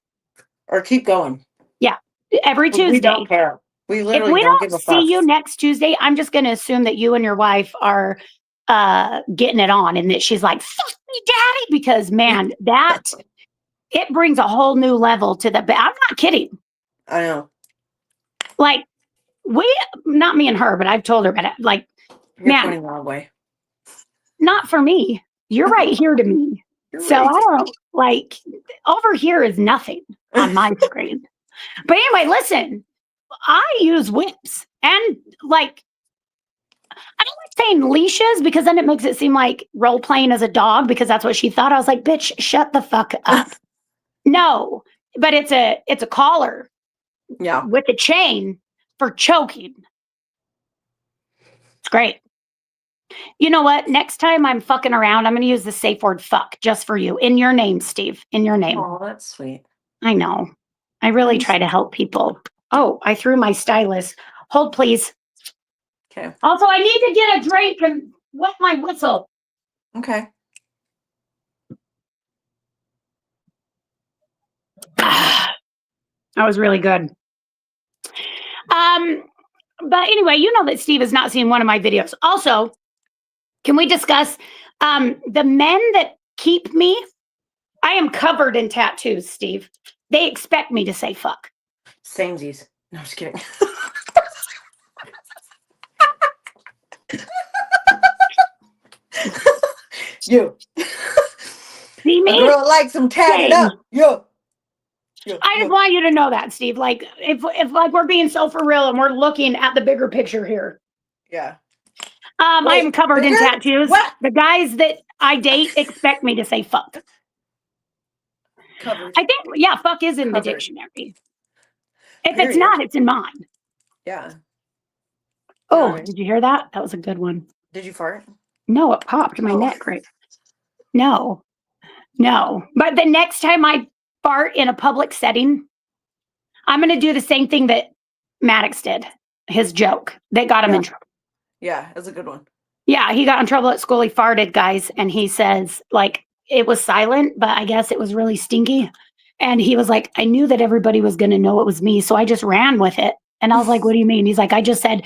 Or keep going. Yeah, every Tuesday. We don't care. We literally if we don't give a fuck. See you next Tuesday, I'm just going to assume that you and your wife are getting it on and that she's like, fuck me, daddy, because, man, it brings a whole new level to the, I'm not kidding. I know. Like, not me and her, but I've told her, but like, you're pointing the wrong way. Not for me. You're right here to me. So right. I don't like over here is nothing on my screen. But anyway, listen, I use whips and like I don't like saying leashes because then it makes it seem like role playing as a dog because that's what she thought. I was like, bitch, shut the fuck up. No, but it's a collar with a chain for choking. It's great. You know what? Next time I'm fucking around, I'm going to use the safe word fuck just for you. In your name, Steve. In your name. Oh, that's sweet. I know. I really try to help people. Oh, I threw my stylus. Hold, please. Okay. Also, I need to get a drink and wet my whistle. Okay. That was really good. But anyway, you know that Steve has not seen one of my videos. Also, can we discuss the men that keep me? I am covered in tattoos, Steve. They expect me to say fuck. Samesies. No, I'm just kidding. You. See me? A girl likes them tatted up. Yo. I just want you to know that, Steve. Like, if like we're being so for real and we're looking at the bigger picture here. Yeah. I am covered in tattoos. What? The guys that I date expect me to say fuck. Covered. I think, yeah, fuck is in the dictionary. If it's not, it's in mine. Yeah. Oh, did you hear that? That was a good one. Did you fart? No, it popped my neck right. No. But the next time I fart in a public setting, I'm going to do the same thing that Maddox did. His joke that got him in trouble. Yeah, that's a good one. Yeah, he got in trouble at school. He farted, guys. And he says, like, it was silent, but I guess it was really stinky. And he was like, I knew that everybody was going to know it was me. So I just ran with it. And I was like, what do you mean? He's like, I just said,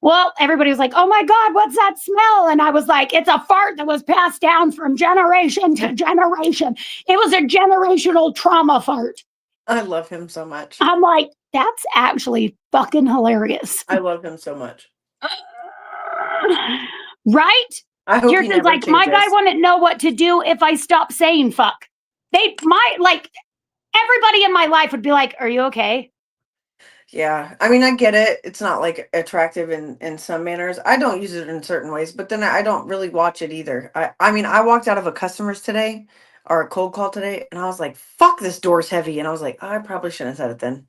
well, everybody was like, oh my God, what's that smell? And I was like, it's a fart that was passed down from generation to generation. It was a generational trauma fart. I love him so much. I'm like, that's actually fucking hilarious. I love him so much. Right? I hope Yours is like, my guy wouldn't know what to do if I stopped saying fuck. Everybody in my life would be like, are you okay? Yeah. I mean, I get it. It's not like attractive in some manners. I don't use it in certain ways, but then I don't really watch it either. I mean, I walked out of a customer's today or a cold call today and I was like, fuck, this door's heavy. And I was like, I probably shouldn't have said it then.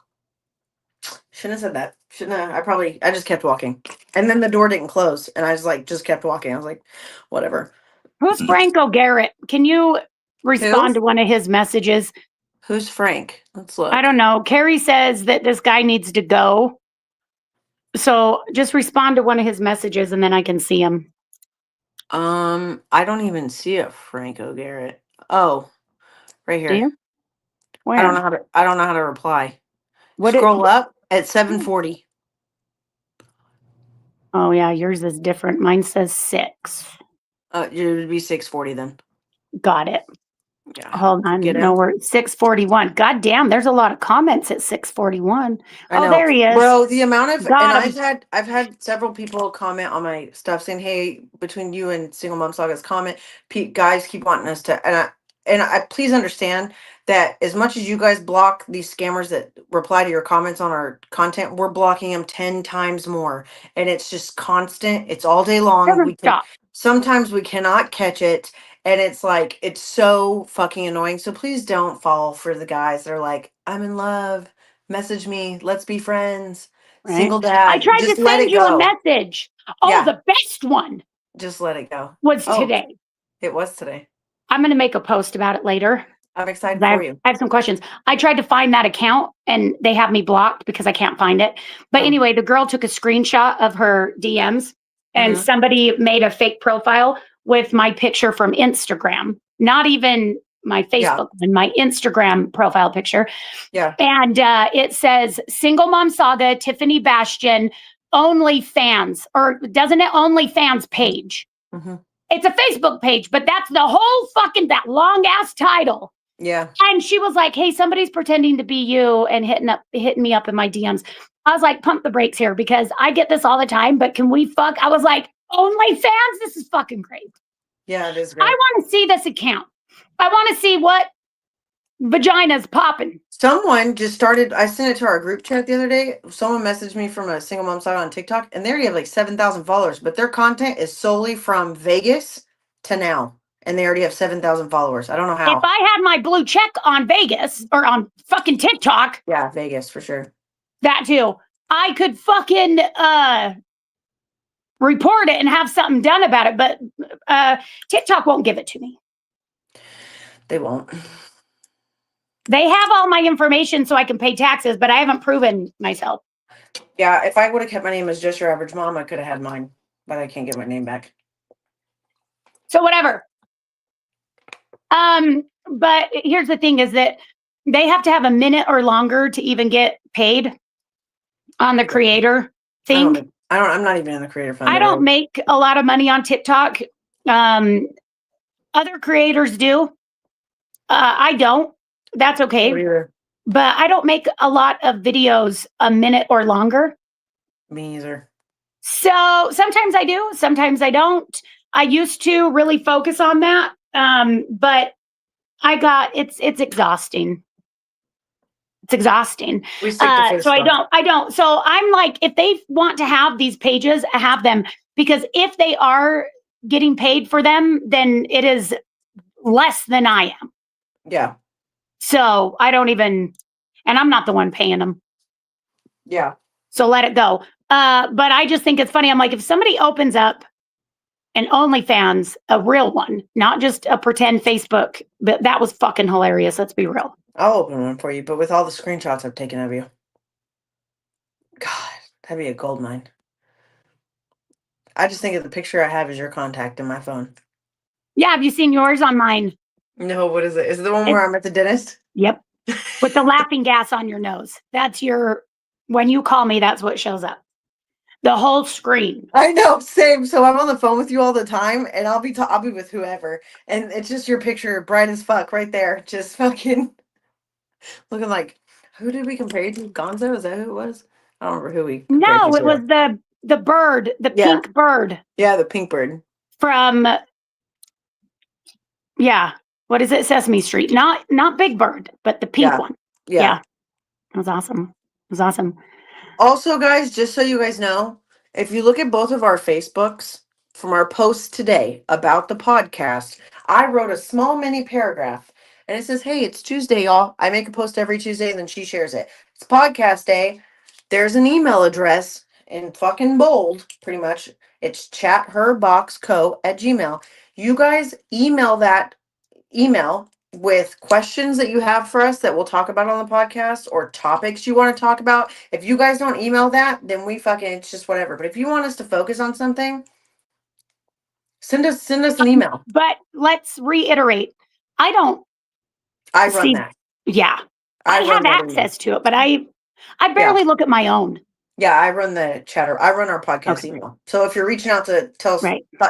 Shouldn't have said that. Shouldn't have. I just kept walking. And then the door didn't close. And I just kept walking. I was like, whatever. Who's Franco Garrett? Can you respond to one of his messages? Who's Frank? Let's look. I don't know. Carrie says that this guy needs to go. So just respond to one of his messages and then I can see him. I don't even see a Franco Garrett. Oh, right here. Do you? Where? I don't know how to reply. Scroll up at 7:40. Oh yeah, yours is different. Mine says 6. It would be 6:40 then. Got it. Yeah. Hold on. No, we're 6:41. God damn, there's a lot of comments at 6:41. Oh, there he is. Bro, the amount of I've had several people comment on my stuff saying, "Hey, between you and Single Mom Saga's comment, guys keep wanting us to," and I please understand that as much as you guys block these scammers that reply to your comments on our content, we're blocking them 10 times more, and it's just constant. It's all day long. Sometimes we cannot catch it. And it's like, it's so fucking annoying. So please don't fall for the guys that are like, I'm in love. Message me. Let's be friends. Right. Single dad. I tried to send you a message. Oh, the best one. Just let it go. Was today. It was today. I'm going to make a post about it later. I'm excited for you. I have some questions. I tried to find that account and they have me blocked because I can't find it. But anyway, the girl took a screenshot of her DMs and somebody made a fake profile with my picture from Instagram, not even my Facebook, and my Instagram profile picture. Yeah. And it says Single Mom Saga, Tiffany Bastion, OnlyFans, or doesn't it OnlyFans page? It's a Facebook page, but that's the whole that long ass title. Yeah. And she was like, hey, somebody's pretending to be you and hitting me up in my DMs. I was like, pump the brakes here because I get this all the time, but can we fuck? I was like, OnlyFans? This is fucking great. Yeah, it is great. I want to see this account. I want to see what vagina's popping. Someone just started. I sent it to our group chat the other day. Someone messaged me from a single mom site on TikTok, and they already have like 7,000 followers. But their content is solely from Vegas to now, and they already have 7,000 followers. I don't know how. If I had my blue check on Vegas or on fucking TikTok, yeah, Vegas for sure. That too, I could fucking report it and have something done about it. But TikTok won't give it to me. They won't. They have all my information so I can pay taxes, but I haven't proven myself. Yeah, if I would have kept my name as Just Your Average Mom, I could have had mine, but I can't get my name back. So whatever. But here's the thing is that they have to have a minute or longer to even get paid on the creator thing. I'm not even in the creator fund. I don't make a lot of money on TikTok. Other creators do. I don't. That's okay. But I don't make a lot of videos a minute or longer. Me either. So sometimes I do, sometimes I don't. I used to really focus on that. But it's exhausting. It's exhausting. So I don't. So I'm like, if they want to have these pages, have them, because if they are getting paid for them, then it is less than I am. Yeah. So I don't even, and I'm not the one paying them. Yeah. So let it go. But I just think it's funny. I'm like, if somebody opens up an OnlyFans, a real one, not just a pretend Facebook, but that was fucking hilarious. Let's be real. I'll open one for you, but with all the screenshots I've taken of you. God, that'd be a gold mine. I just think of the picture I have as your contact in my phone. Yeah, have you seen yours on mine? No, what is it? Is it the one where I'm at the dentist? Yep. With the laughing gas on your nose. That's when you call me, that's what shows up. The whole screen. I know, same. So I'm on the phone with you all the time, and I'll be with whoever, and it's just your picture, bright as fuck, right there, just fucking looking like. Who did we compare you to? Gonzo? Is that who it was? I don't remember who we. No, it was the bird, the pink bird. Yeah, the pink bird from. Yeah, what is it? Sesame Street. Not Big Bird, but the pink one. Yeah, it was awesome. It was awesome. Also, guys, just so you guys know, if you look at both of our Facebooks from our posts today about the podcast, I wrote a small mini paragraph and it says, "Hey, it's Tuesday, y'all. I make a post every Tuesday and then she shares it. It's podcast day. There's an email address in fucking bold, pretty much. It's ChatHerBoxCo@gmail. You guys email that email with questions that you have for us that we'll talk about on the podcast or topics you want to talk about. If you guys don't email that, then it's just whatever. But if you want us to focus on something, send us an email. But let's reiterate. I run that. Yeah. I have access to it, but I barely look at my own. Yeah, I run the chatter. I run our podcast email. So if you're reaching out to tell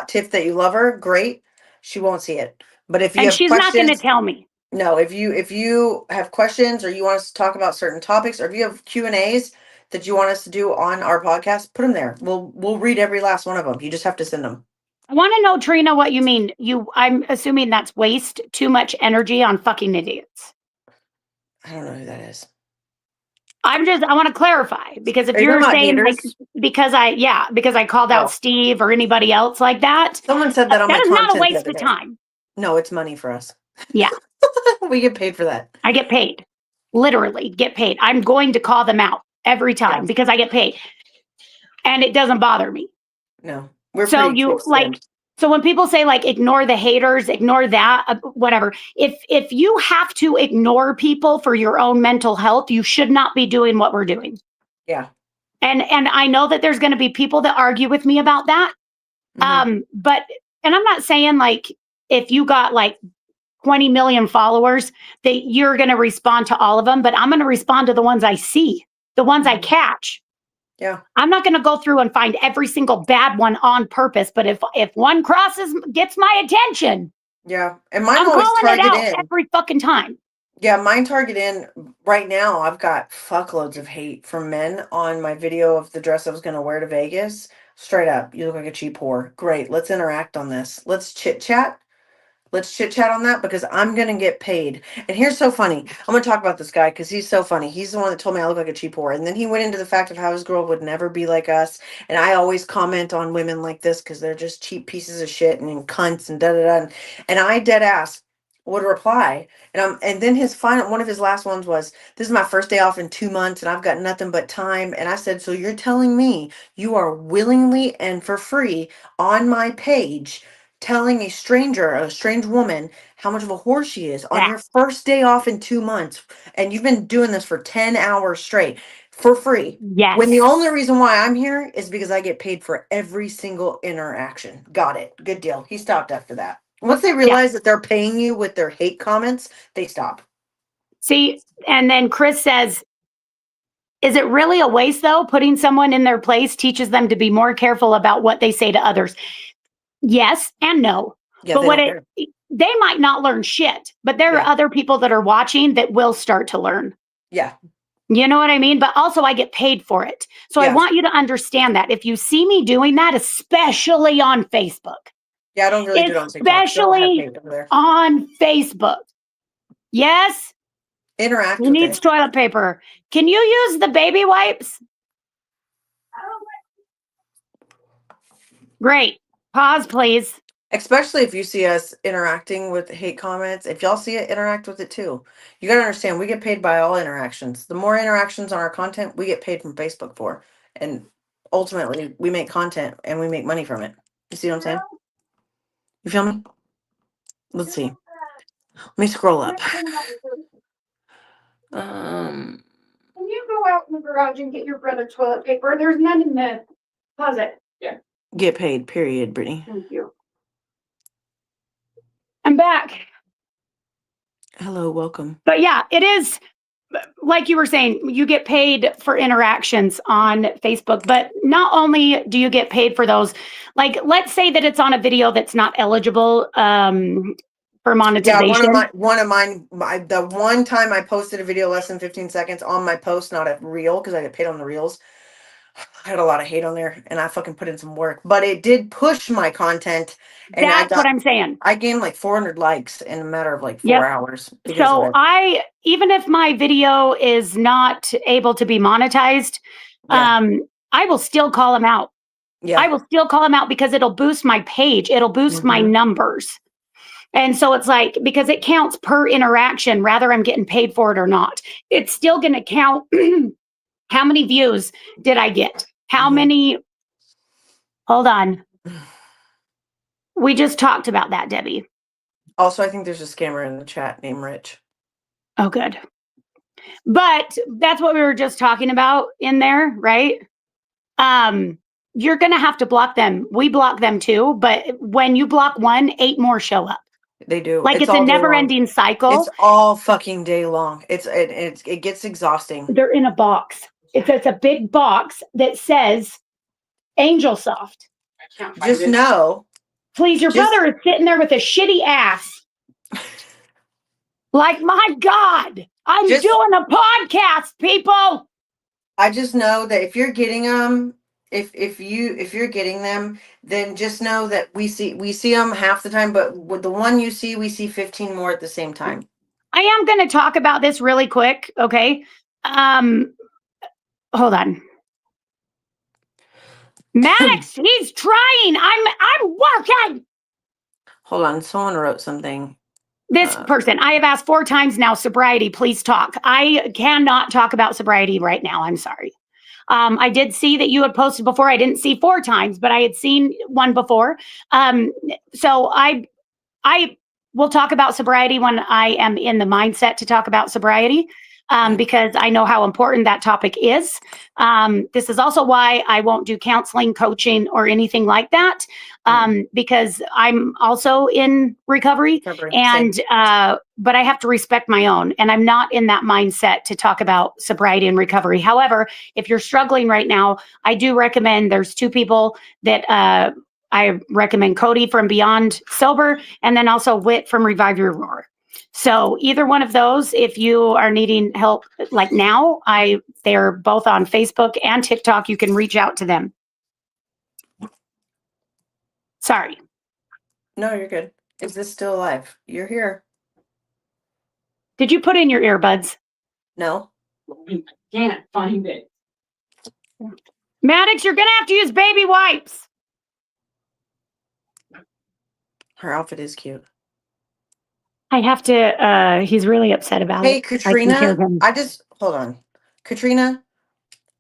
Tiff that you love her, great. She won't see it. But if you have she's questions, not going to tell me. No, if you have questions or you want us to talk about certain topics, or if you have Q&As that you want us to do on our podcast, put them there. We'll read every last one of them. You just have to send them. I want to know, Trina, what you mean. I'm assuming that's waste too much energy on fucking idiots. I don't know who that is. I want to clarify, because if you're saying haters? because I called out Steve or anybody else like that. Someone said that on my content. That is not a waste of time. No, it's money for us. Yeah. We get paid for that. I get paid. Literally get paid. I'm going to call them out every time because I get paid. And it doesn't bother me. No. So when people say ignore the haters, ignore that, whatever. If you have to ignore people for your own mental health, you should not be doing what we're doing. Yeah. And I know that there's going to be people that argue with me about that. Mm-hmm. But I'm not saying if you got 20 million followers that you're going to respond to all of them, but I'm going to respond to the ones I see, the ones I catch. Yeah. I'm not going to go through and find every single bad one on purpose, but if one gets my attention. Yeah. And mine always target in every fucking time. Yeah, mine target in right now. I've got fuckloads of hate from men on my video of the dress I was going to wear to Vegas. Straight up, you look like a cheap whore. Great. Let's interact on this. Let's chit chat. Let's chit chat on that because I'm gonna get paid. And here's so funny. I'm gonna talk about this guy because he's so funny. He's the one that told me I look like a cheap whore. And then he went into the fact of how his girl would never be like us. And I always comment on women like this because they're just cheap pieces of shit and cunts and da da da. And I dead ass would reply. And then his final one of his last ones was, "This is my first day off in 2 months and I've got nothing but time." And I said, "So you're telling me you are willingly and for free on my page telling a stranger, a strange woman, how much of a whore she is on Yeah. your first day off in 2 months, and you've been doing this for 10 hours straight for free. Yes. When the only reason why I'm here is because I get paid for every single interaction." Got it. Good deal. He stopped after that. Once they realize that they're paying you with their hate comments, they stop. See, and then Chris says, is it really a waste though? Putting someone in their place teaches them to be more careful about what they say to others. Yes and no. Yeah, But they don't care. they might not learn shit, but there are Yeah. other people that are watching that will start to learn. Yeah. You know what I mean? But also, I get paid for it. So I Yes. want you to understand that if you see me doing that, especially on Facebook, Yeah, I don't really do it on TikTok. Don't have especially paid over there. on Facebook. Yes, Interact he with needs it. toilet paper. Can you use the baby wipes? Great. Pause, please. Especially if you see us interacting with hate comments. If y'all see it, interact with it too. You gotta understand, we get paid by all interactions. The more interactions on our content, we get paid from Facebook for. And ultimately, we make content and we make money from it. You see what I'm saying? You feel me? Let's see. Let me scroll up. Can you go out in the garage and get your brother toilet paper? There's none in the closet. Get paid, period, Brittany. Thank you. I'm back. Hello, welcome. But yeah, it is like you were saying, you get paid for interactions on Facebook, but not only do you get paid for those, like let's say that it's on a video that's not eligible for Yeah, monetization. one of mine, the one time I posted a video less than 15 seconds on my post, not a reel, because I get paid on the reels. I had a lot of hate on there and I fucking put in some work, but it did push my content and That's what I'm saying. I gained like 400 likes in a matter of like 4 hours because of So it. even if my video is not able to be monetized, Yeah. I will still call them out. Yeah. I will still call them out because it'll boost my page. It'll boost my numbers. And so it's like, because it counts per interaction, rather I'm getting paid for it or not. It's still going to count. How many views did I get? How many? Hold on. We just talked about that, Debbie. Also, I think there's a scammer in the chat named Rich. Oh, good. But that's what we were just talking about in there, right? You're going to have to block them. We block them too. But when you block one, 8 more show up. They do. Like it's a all day never long. ending cycle. It's all fucking day long. It gets exhausting. They're in a box. It's a big box that says Angel Soft. Just know. Please, your brother is sitting there with a shitty ass. Like, my God, I'm doing a podcast, people. I just know that if you're getting them, if you're getting them, then just know that we see them half the time, but with the one you see, we see 15 more at the same time. I am going to talk about this really quick, okay? Hold on. Maddox, he's trying. I'm working. Hold on, someone wrote something. This person, I have asked 4 times now, sobriety, please talk. I cannot talk about sobriety right now. I'm sorry. I did see that you had posted before. I didn't see 4 times, but I had seen one before. So I will talk about sobriety when I am in the mindset to talk about sobriety. Because I know how important that topic is. This is also why I won't do counseling, coaching, or anything like that, because I'm also in recovery. And but I have to respect my own, and I'm not in that mindset to talk about sobriety and recovery. However, if you're struggling right now, I do recommend, there's 2 people that I recommend, Cody from Beyond Sober, and then also Whit from Revive Your Roar. So either one of those, if you are needing help like now, they're both on Facebook and TikTok. You can reach out to them. Sorry. No, you're good. Is this still alive? You're here. Did you put in your earbuds? No. I can't find it. Maddox, you're going to have to use baby wipes. Her outfit is cute. I have to, he's really upset about Hey, it. I can hear Katrina, him. hold on. Katrina,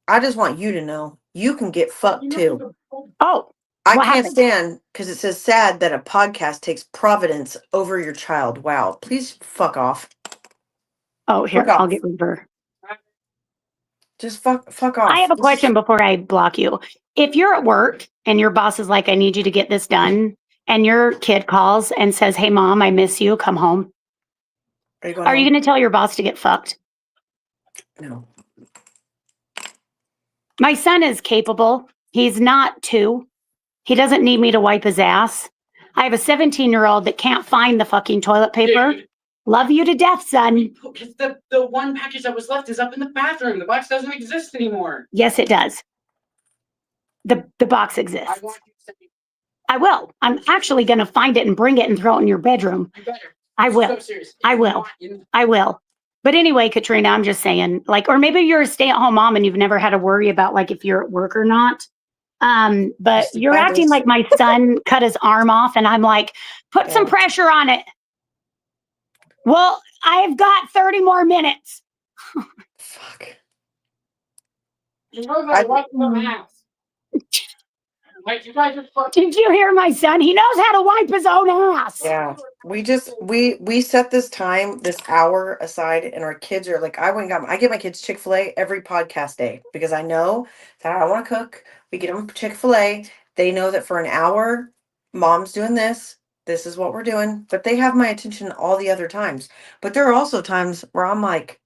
I just want you to know you can get fucked too. Oh, I what can't happened? stand because it says sad that a podcast takes providence over your child. Wow. Please fuck off. Oh, here, Fuck off. I'll get rid of her. Just fuck off. I have a question before I block you. If you're at work and your boss is like, I need you to get this done, and your kid calls and says, hey, mom, I miss you, come home. Are you going Are you going to tell your boss to get fucked? No. My son is capable. He's not 2. He doesn't need me to wipe his ass. I have a 17-year-old that can't find the fucking toilet paper. Dude. Love you to death, son. Because the one package that was left is up in the bathroom. The box doesn't exist anymore. Yes, it does. The box exists. I want you to send me. I will. I'm actually going to find it and bring it and throw it in your bedroom. You better. I will. So serious. I will. I will. But anyway, Katrina, I'm just saying, like, or maybe you're a stay-at-home mom and you've never had to worry about like if you're at work or not. But Just you're about acting this. like my son cut his arm off, and I'm like, put some Yeah. pressure on it. Well, I've got 30 more minutes. Fuck. You know that I like the ass. Like you guys are fucking. Did you hear my son? He knows how to wipe his own ass. Yeah. We set this hour aside, and our kids are like, I get my kids Chick-fil-A every podcast day because I know that I don't want to cook. We get them Chick-fil-A. They know that for an hour, mom's doing this. This is what we're doing. But they have my attention all the other times. But there are also times where I'm like,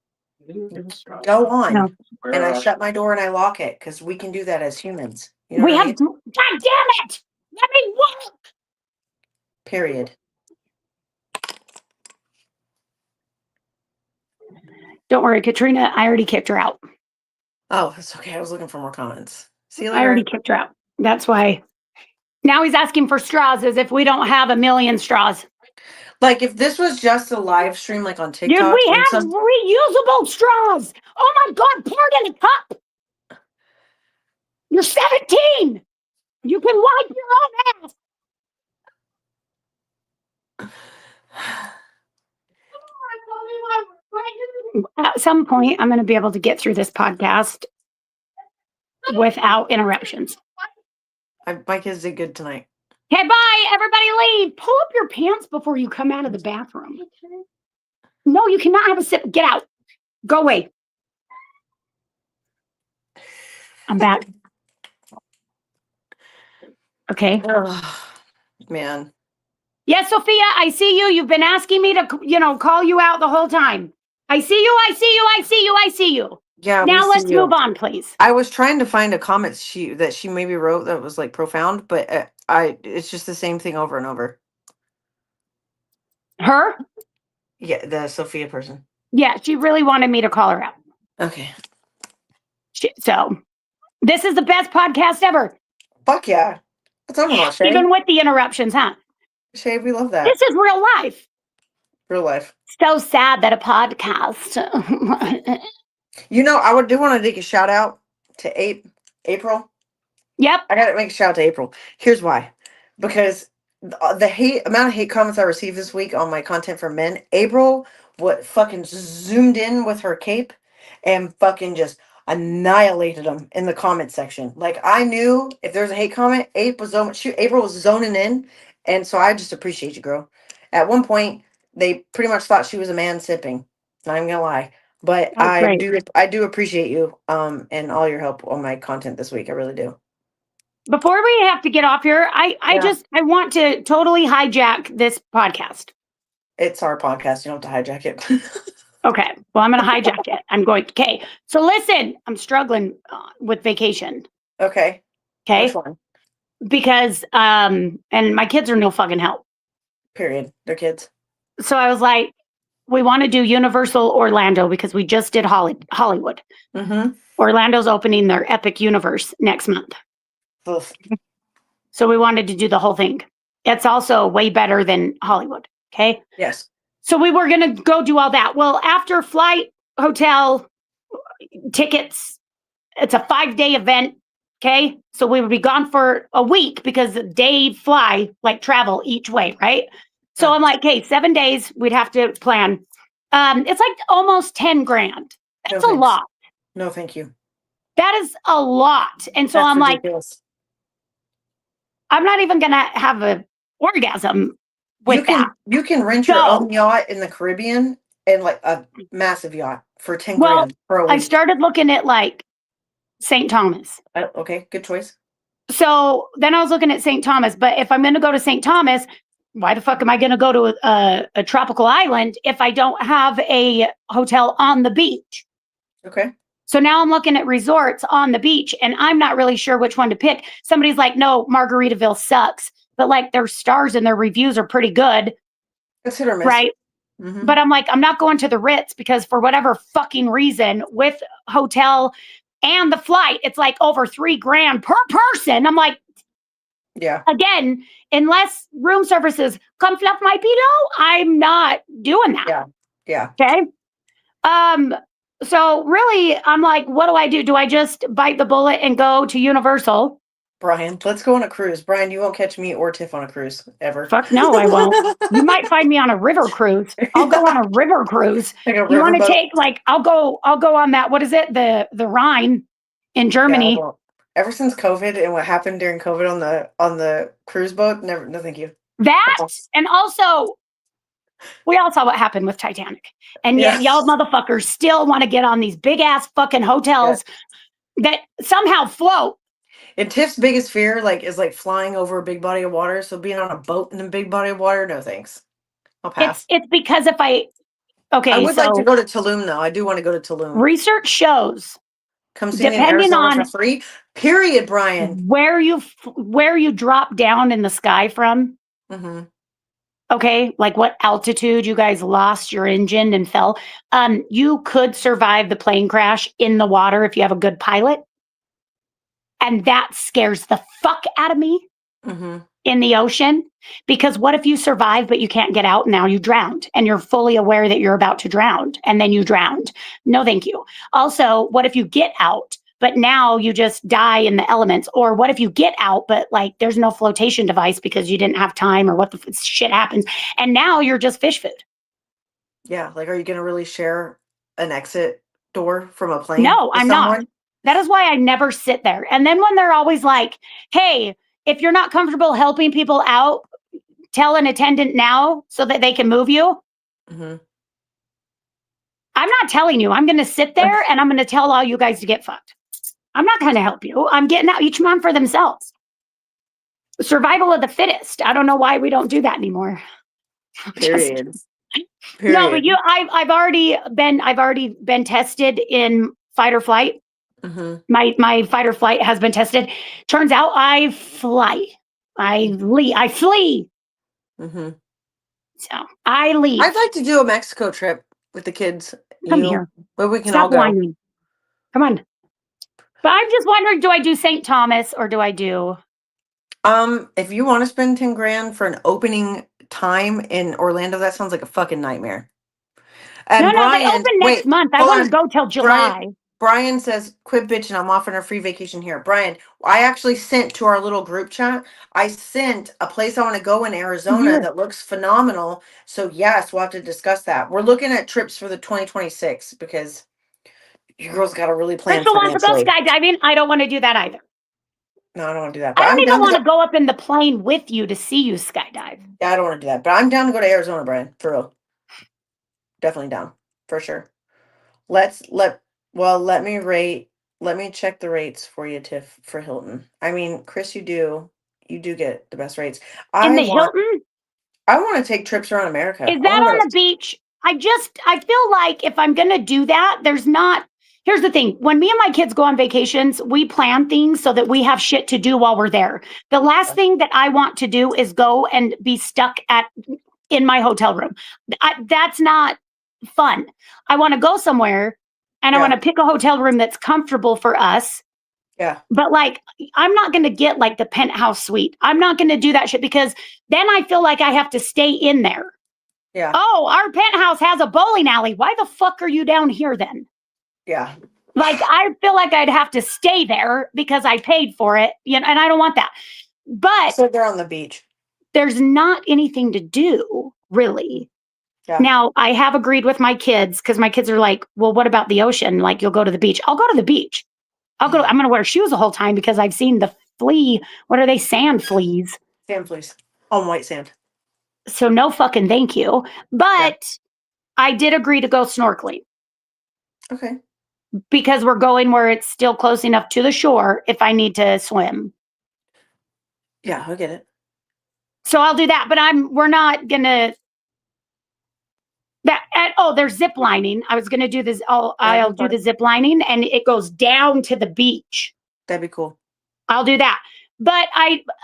go on. No. And I shut my door and I lock it because we can do that as humans. You know We what I have, mean? God damn it. Let me work. Period. Don't worry, Katrina. I already kicked her out. Oh, it's okay. I was looking for more comments. See you I later. already kicked her out. That's why. Now he's asking for straws as if we don't have a million straws. Like if this was just a live stream, like on Dude, TikTok, we and have reusable straws. Oh my God, pour it in a cup. You're 17. You can wipe your own ass. At some point, I'm going to be able to get through this podcast without interruptions. my kids did good tonight. Okay, bye. Everybody leave. Pull up your pants before you come out of the bathroom. No, you cannot have a sip. Get out. Go away. I'm back. Okay. Ugh, man. Yes, Sophia, I see you. You've been asking me to, call you out the whole time. I see you. I see you. I see you. I see you. Yeah. Now we let's see you. move on, please. I was trying to find a comment that she maybe wrote that was like profound, but it's just the same thing over and over. Her? Yeah, the Sophia person. Yeah, she really wanted me to call her out. Okay. So this is the best podcast ever. Fuck yeah. What's up about Shay? Even with the interruptions, huh? Shay, we love that. This is real life. Real life. So sad that a podcast. I do want to take a shout out to April. Yep. I gotta make a shout out to April. Here's why. Because the amount of hate comments I received this week on my content for men, April fucking zoomed in with her cape and fucking just annihilated them in the comment section. Like I knew if there's a hate comment, April was zoning in, and so I just appreciate you, girl. At one point, they pretty much thought she was a man sipping. Not even gonna lie. But Oh, great. I do appreciate you and all your help on my content this week. I really do. Before we have to get off here, I want to totally hijack this podcast. It's our podcast. You don't have to hijack it. Okay. Well, I'm going to hijack it. I'm going. Okay. So listen, I'm struggling with vacation. Okay. Okay. Which one? Because and my kids are no fucking help. Period. They're kids. So I was like, we want to do Universal Orlando because we just did Hollywood. Mm-hmm. Orlando's opening their Epic Universe next month. Oof. So we wanted to do the whole thing. It's also way better than Hollywood. Okay. Yes. So we were going to go do all that. Well, after flight, hotel, tickets, it's a 5-day event. Okay. So we would be gone for a week because they fly like travel each way. Right. So Yeah. I'm like, okay, 7 days we'd have to plan. It's like almost 10 grand. That's a thanks. lot. No, thank you. That is a lot. And so That's I'm ridiculous. like, I'm not even going to have an orgasm with that. You can rent your own yacht in the Caribbean and like a massive yacht for 10 grand for a week. I started looking at like St. Thomas. Okay, good choice. So then I was looking at St. Thomas, but if I'm going to go to St. Thomas, why the fuck am I going to go to a tropical island if I don't have a hotel on the beach? Okay. So now I'm looking at resorts on the beach and I'm not really sure which one to pick. Somebody's like, no, Margaritaville sucks, but like their stars and their reviews are pretty good. It's hit or miss. Right. Mm-hmm. But I'm like, I'm not going to the Ritz because for whatever fucking reason with hotel and the flight, it's like over $3 grand per person. I'm like, yeah. Again, unless room services come fluff my pillow, I'm not doing that. Yeah. Yeah. Okay. So really, I'm like, what do? Do I just bite the bullet and go to Universal? Brian, let's go on a cruise. Brian, you won't catch me or Tiff on a cruise ever. Fuck no, I won't. You might find me on a river cruise. I'll go on a river cruise. Like a You want to riverboat? take like I'll go on that. What is it? The Rhine in Germany. Yeah, ever since COVID and what happened during COVID on the cruise boat, never. No, thank you. That and also. We all saw what happened with Titanic. And yet y'all motherfuckers still want to get on these big ass fucking hotels that somehow float. And Tiff's biggest fear is flying over a big body of water. So being on a boat in a big body of water, no thanks. I'll pass. It's because if I would like to go to Tulum though. I do want to go to Tulum. Research shows come see me in Arizona for free. Period, Brian. Where you drop down in the sky from. Mm-hmm. Okay, like what altitude you guys lost your engine and fell. You could survive the plane crash in the water if you have a good pilot. And that scares the fuck out of me in the ocean. Because what if you survive, but you can't get out and now you drowned and you're fully aware that you're about to drown and then you drowned? No, thank you. Also, what if you get out, but now you just die in the elements? Or what if you get out, but like there's no flotation device because you didn't have time or what the shit happens. And now you're just fish food. Yeah. Like, are you going to really share an exit door from a plane? No, I'm not. That is why I never sit there. And then when they're always like, hey, if you're not comfortable helping people out, tell an attendant now so that they can move you. Mm-hmm. I'm not telling you. I'm going to sit there and I'm going to tell all you guys to get fucked. I'm not going to help you. I'm getting out each one for themselves. Survival of the fittest. I don't know why we don't do that anymore. Period. No, but I've already been tested in fight or flight. Mm-hmm. My fight or flight has been tested. Turns out I fly. I flee. Mm-hmm. So I leave. I'd like to do a Mexico trip with the kids. Come here. Where we can Stop all go. whining. Come on. But I'm just wondering, do I do St. Thomas or do I do? If you want to spend 10 grand for an opening time in Orlando, that sounds like a fucking nightmare. And no, they open next month. I want to go till July. Brian says, quit bitching. I'm offering a free vacation here. Brian, I actually sent to our little group chat. I sent a place I want to go in Arizona that looks phenomenal. So yes, we'll have to discuss that. We're looking at trips for the 2026 because you girls got to really plan Crystal wants to go skydiving. I don't want to do that either. No, I don't want to do that. I don't even want to go up in the plane with you to see you skydive. Yeah, I don't want to do that. But I'm down to go to Arizona, Brian. For real. Definitely down. For sure. Let me check the rates for you, Tiff, for Hilton. I mean, Chris, you do get the best rates. Hilton? I want to take trips around America. Is that on the beach? I feel like if I'm going to do that, here's the thing. When me and my kids go on vacations, we plan things so that we have shit to do while we're there. The last thing that I want to do is go and be stuck in my hotel room. That's not fun. I want to go somewhere and I want to pick a hotel room that's comfortable for us Yeah. But like, I'm not going to get like the penthouse suite. I'm not going to do that shit because then I feel like I have to stay in there. Yeah. Oh, our penthouse has a bowling alley. Why the fuck are you down here then? Yeah. Like, I feel like I'd have to stay there because I paid for it, you know, and I don't want that. But So they're on the beach. there's not anything to do, really. Yeah. Now, I have agreed with my kids because my kids are like, well, what about the ocean? Like, you'll go to the beach. I'll go to the beach. I'm going to wear shoes the whole time because I've seen the flea. What are they? Sand fleas. Sand fleas on white sand. So no fucking thank you. But I did agree to go snorkeling. Okay. Because we're going where it's still close enough to the shore if I need to swim. Yeah, I get it. So I'll do that, but we're not gonna there's zip lining. I was gonna do this. I'll do the zip lining and it goes down to the beach. That'd be cool. I'll do that. But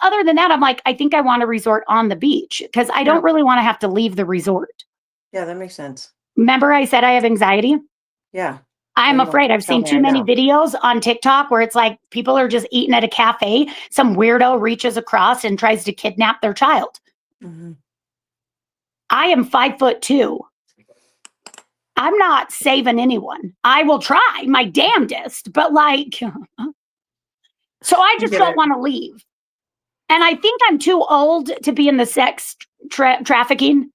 other than that, I'm like, I think I want a resort on the beach because I don't really want to have to leave the resort. Yeah, that makes sense. Remember I said I have anxiety? Yeah. I'm afraid. I've seen too many videos on TikTok where it's like people are just eating at a cafe. Some weirdo reaches across and tries to kidnap their child. Mm-hmm. I am 5'2". I'm not saving anyone. I will try my damnedest, but like, so I just don't want to leave. And I think I'm too old to be in the sex trafficking.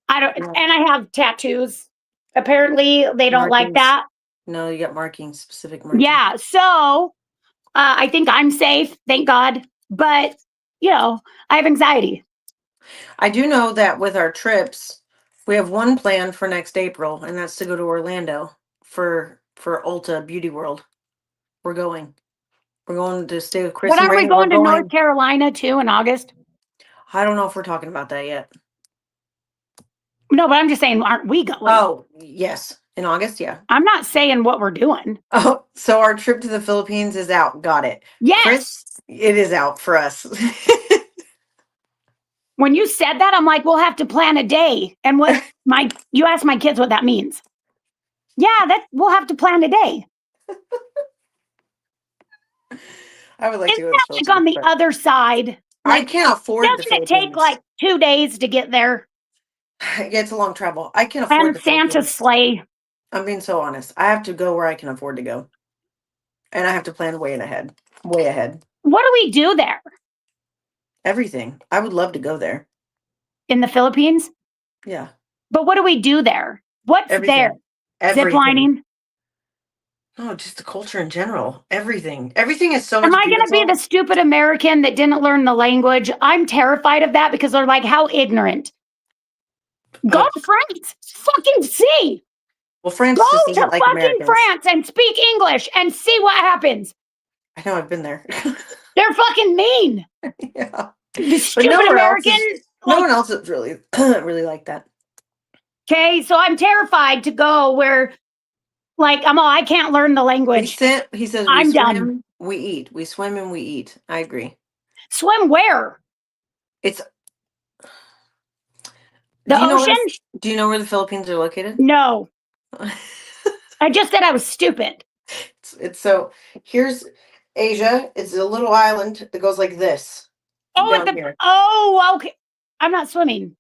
I don't, and I have tattoos. Apparently, they don't like that. No, you got markings, specific markings. Yeah, so I think I'm safe, thank God. But, you know, I have anxiety. I do know that with our trips, we have one plan for next April, and that's to go to Orlando for Ulta Beauty World. We're going to stay with Chris. But aren't we going to North Carolina too in August? I don't know if we're talking about that yet. No, but I'm just saying, aren't we going? Oh, yes. In August, yeah. I'm not saying what we're doing. Oh, so our trip to the Philippines is out. Got it. Yes. Chris, it is out for us. When you said that, I'm like, we'll have to plan a day. And you asked my kids what that means. Yeah, we'll have to plan a day. I would like to go to like on the other side. Like, I can't afford doesn't it take like 2 days to get there? Yeah, it's a long travel. I can't afford and Santa's sleigh. I'm being so honest. I have to go where I can afford to go. And I have to plan way ahead. Way ahead. What do we do there? Everything. I would love to go there. In the Philippines? Yeah. But what do we do there? What's there? Everything. Zip lining? No, just the culture in general. Everything. Everything is so much. Am I going to be the stupid American that didn't learn the language? I'm terrified of that because they're like, how ignorant. Go to France. Fucking see. Well, France go just to isn't like fucking Americans. France and speak English and see what happens. I know, I've been there. They're fucking mean. Yeah. The stupid American. No one else is really, really like that. Okay, so I'm terrified to go where, like, I can't learn the language. He says, I'm swim, done. We eat. We swim and we eat. I agree. Swim where? It's the ocean. Do you know where the Philippines are located? No. I just said I was stupid. It's so here's Asia. It's a little island that goes like this. Okay. I'm not swimming.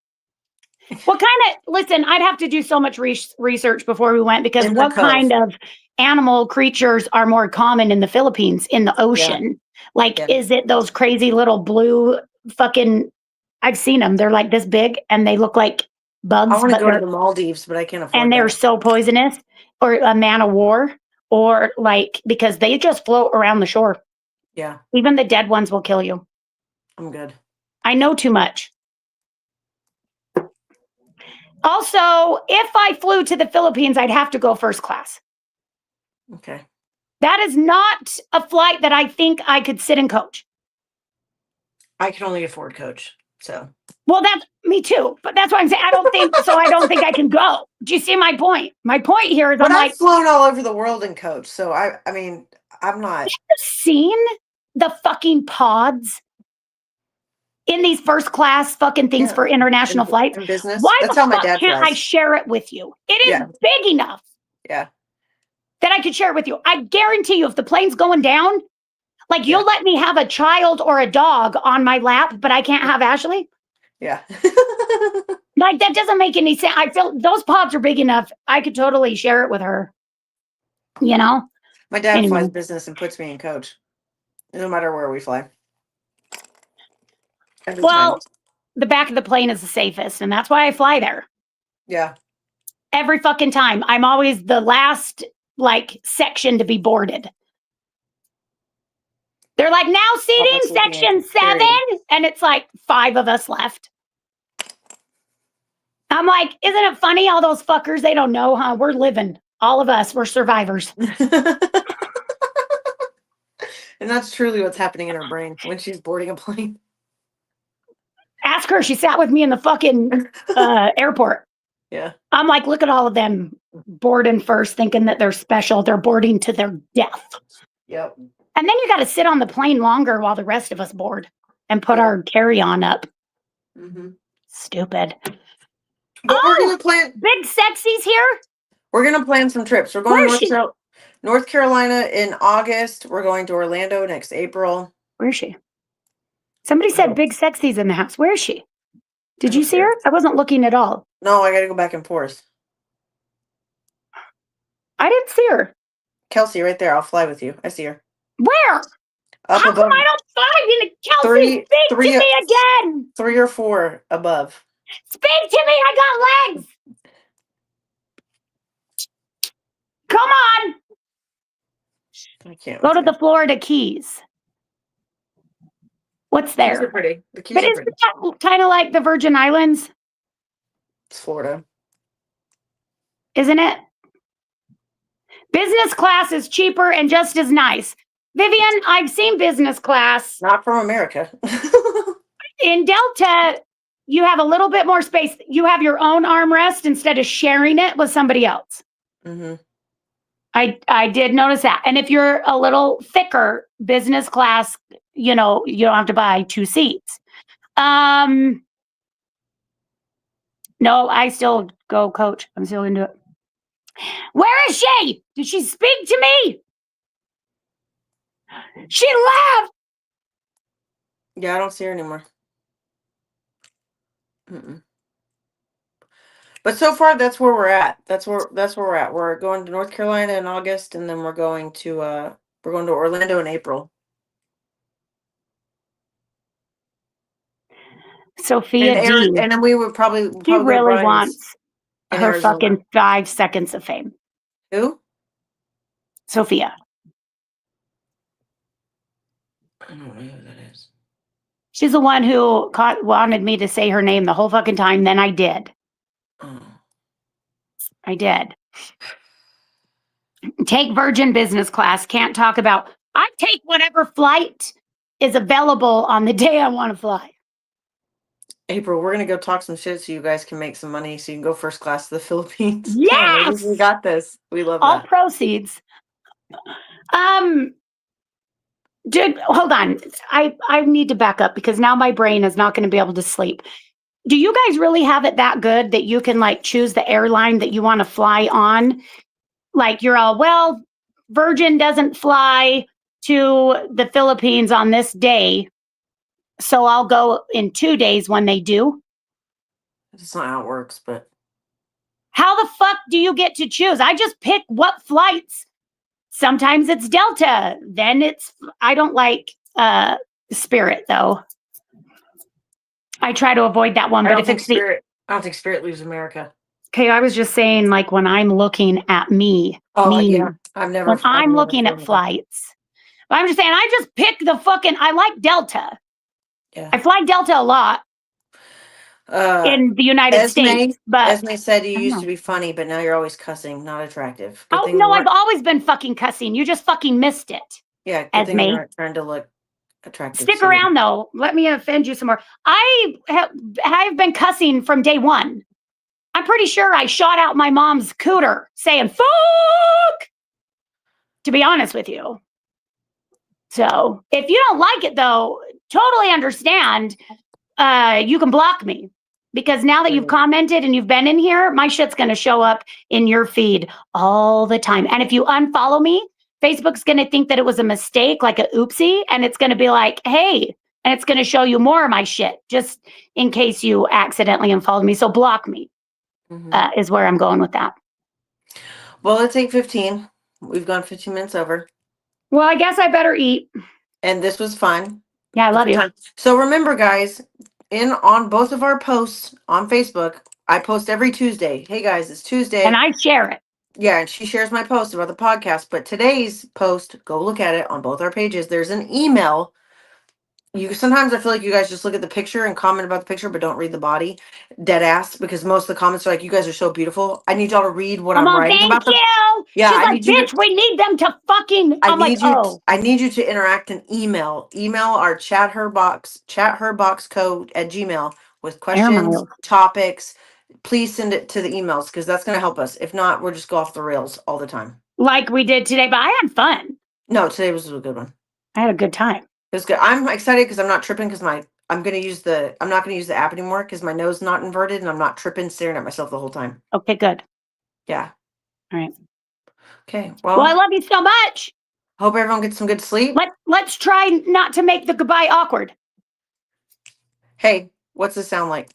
What kind of, listen, I'd have to do so much research before we went because what kind of animal creatures are more common in the Philippines in the ocean? Yeah. Like, is it those crazy little blue fucking, I've seen them. They're like this big and they look like bugs. I want to go to the Maldives, but I can't afford and they're so poisonous, or a man of war, or like, because they just float around the shore. Yeah. Even the dead ones will kill you. I'm good. I know too much. Also, if I flew to the Philippines, I'd have to go first class. Okay. That is not a flight that I think I could sit and coach. I can only afford coach, so. Well, that's me too, but that's why I'm saying I don't think I can go. Do you see my point? My point here is I've flown all over the world in coach, so I mean, I'm not. Have you seen the fucking pods in these first class fucking things for international flights? In business. Why That's the how my fuck dad can't flies. I share it with you? It is big enough. Yeah. that I could share it with you. I guarantee you, if the plane's going down, like you'll let me have a child or a dog on my lap, but I can't have Ashley. Yeah. Like that doesn't make any sense. I feel those pods are big enough. I could totally share it with her. You know? My dad Anyway. flies business and puts me in coach. No matter where we fly. Every time. The back of the plane is the safest, and that's why I fly there. Yeah. Every fucking time. I'm always the last like section to be boarded. They're like, now seating section 7, and it's like 5 of us left. I'm like, isn't it funny? All those fuckers, they don't know, huh? We're living. All of us, we're survivors. And that's truly what's happening in her brain when she's boarding a plane. Ask her. She sat with me in the fucking airport. Yeah. I'm like, look at all of them boarding first, thinking that they're special. They're boarding to their death. Yep. And then you got to sit on the plane longer while the rest of us board and put our carry-on up. Mm-hmm. Stupid. But we're gonna plan. Big Sexy's here. We're gonna plan some trips. We're going to North Carolina in August. We're going to Orlando next April. Where is she? Somebody said Big Sexy's in the house. Where is she? Did you see her? I wasn't looking at all. No, I got to go back and forth. I didn't see her. Kelsey, right there. I'll fly with you. I see her. Where? Up How above. come I don't find you? Kelsey, speak to me again. 3 or 4 above. Speak to me. I got legs. Come on. I can't. Go to the Florida Keys. What's there? The keys are pretty. The keys but are isn't pretty. that kind of like the Virgin Islands? It's Florida. Isn't it? Business class is cheaper and just as nice. Vivian, I've seen business class. Not from America. In Delta, you have a little bit more space. You have your own armrest instead of sharing it with somebody else. Mm-hmm. I did notice that. And if you're a little thicker, business class, you don't have to buy 2 seats. No, I still go coach. I'm still into it. Where is she? Did she speak to me? She left. Yeah, I don't see her anymore. Mm-mm. But so far, that's where we're at. That's where we're at. We're going to North Carolina in August, and then we're going to Orlando in April. Sophia D. And then we would probably She really wants in her Arizona. fucking 5 seconds of fame. Who? Sophia. I don't know who that is. She's the one who wanted me to say her name the whole fucking time. Then I did. Oh. I did. Take Virgin business class. Can't talk about. I take whatever flight is available on the day I want to fly. April, we're gonna go talk some shit so you guys can make some money so you can go first class to the Philippines. Yes! Ladies, we got this. We love All that. proceeds. Dude, hold on. I need to back up because now my brain is not going to be able to sleep. Do you guys really have it that good that you can like choose the airline that you want to fly on? Like you're all, well, Virgin doesn't fly to the Philippines on this day, so I'll go in 2 days when they do. That's not how it works, but How the fuck do you get to choose? I just pick what flights. Sometimes it's Delta. Then I don't like Spirit though. I try to avoid that one. I But don't if think it's Spirit. I don't think Spirit leaves America. okay, I was just saying, like when I'm looking at me. Oh me, yeah, I've never. When I'm looking at flights, but I'm just saying, I just pick the fucking. I like Delta. Yeah, I fly Delta a lot in the United States. But Esme said you used to be funny, but now you're always cussing. Not attractive. oh no, I've always been fucking cussing. You just fucking missed it. Yeah, good thing Esme. you're not trying to look attractive. Stick around though. Let me offend you some more. I've been cussing from day one. I'm pretty sure I shot out my mom's cooter saying fuck. To be honest with you. So if you don't like it though, totally understand. You can block me. because now that you've commented and you've been in here, my shit's going to show up in your feed all the time. And if you unfollow me, Facebook's going to think that it was a mistake, like a oopsie, and it's going to be like, hey, and it's going to show you more of my shit just in case you accidentally unfollowed me. So block me is where I'm going with that. Well, it's 8:15. We've gone 15 minutes over. Well, I guess I better eat. And this was fun. Yeah, I love you. So remember, guys, on both of our posts on Facebook, I post every Tuesday. Hey guys, it's Tuesday. And I share it. Yeah, and she shares my post about the podcast. But today's post, go look at it on both our pages. There's an email. Sometimes I feel like you guys just look at the picture and comment about the picture, but don't read the body. Dead ass, because most of the comments are like, "You guys are so beautiful." I need y'all to read what I'm writing about. Thank you. Yeah, she's I like, need you bitch, we need them to fucking. I need you to interact and email our ChatHerBox code at Gmail with questions, topics. Please send it to the emails because that's going to help us. If not, we'll just go off the rails all the time. Like we did today, but I had fun. No, today was a good one. I had a good time. It was good. I'm excited because I'm not tripping because I'm not going to use the app anymore because my nose is not inverted and I'm not tripping, staring at myself the whole time. Okay, good. Yeah. All right. Okay. Well, I love you so much. Hope everyone gets some good sleep. Let's try not to make the goodbye awkward. Hey, what's this sound like?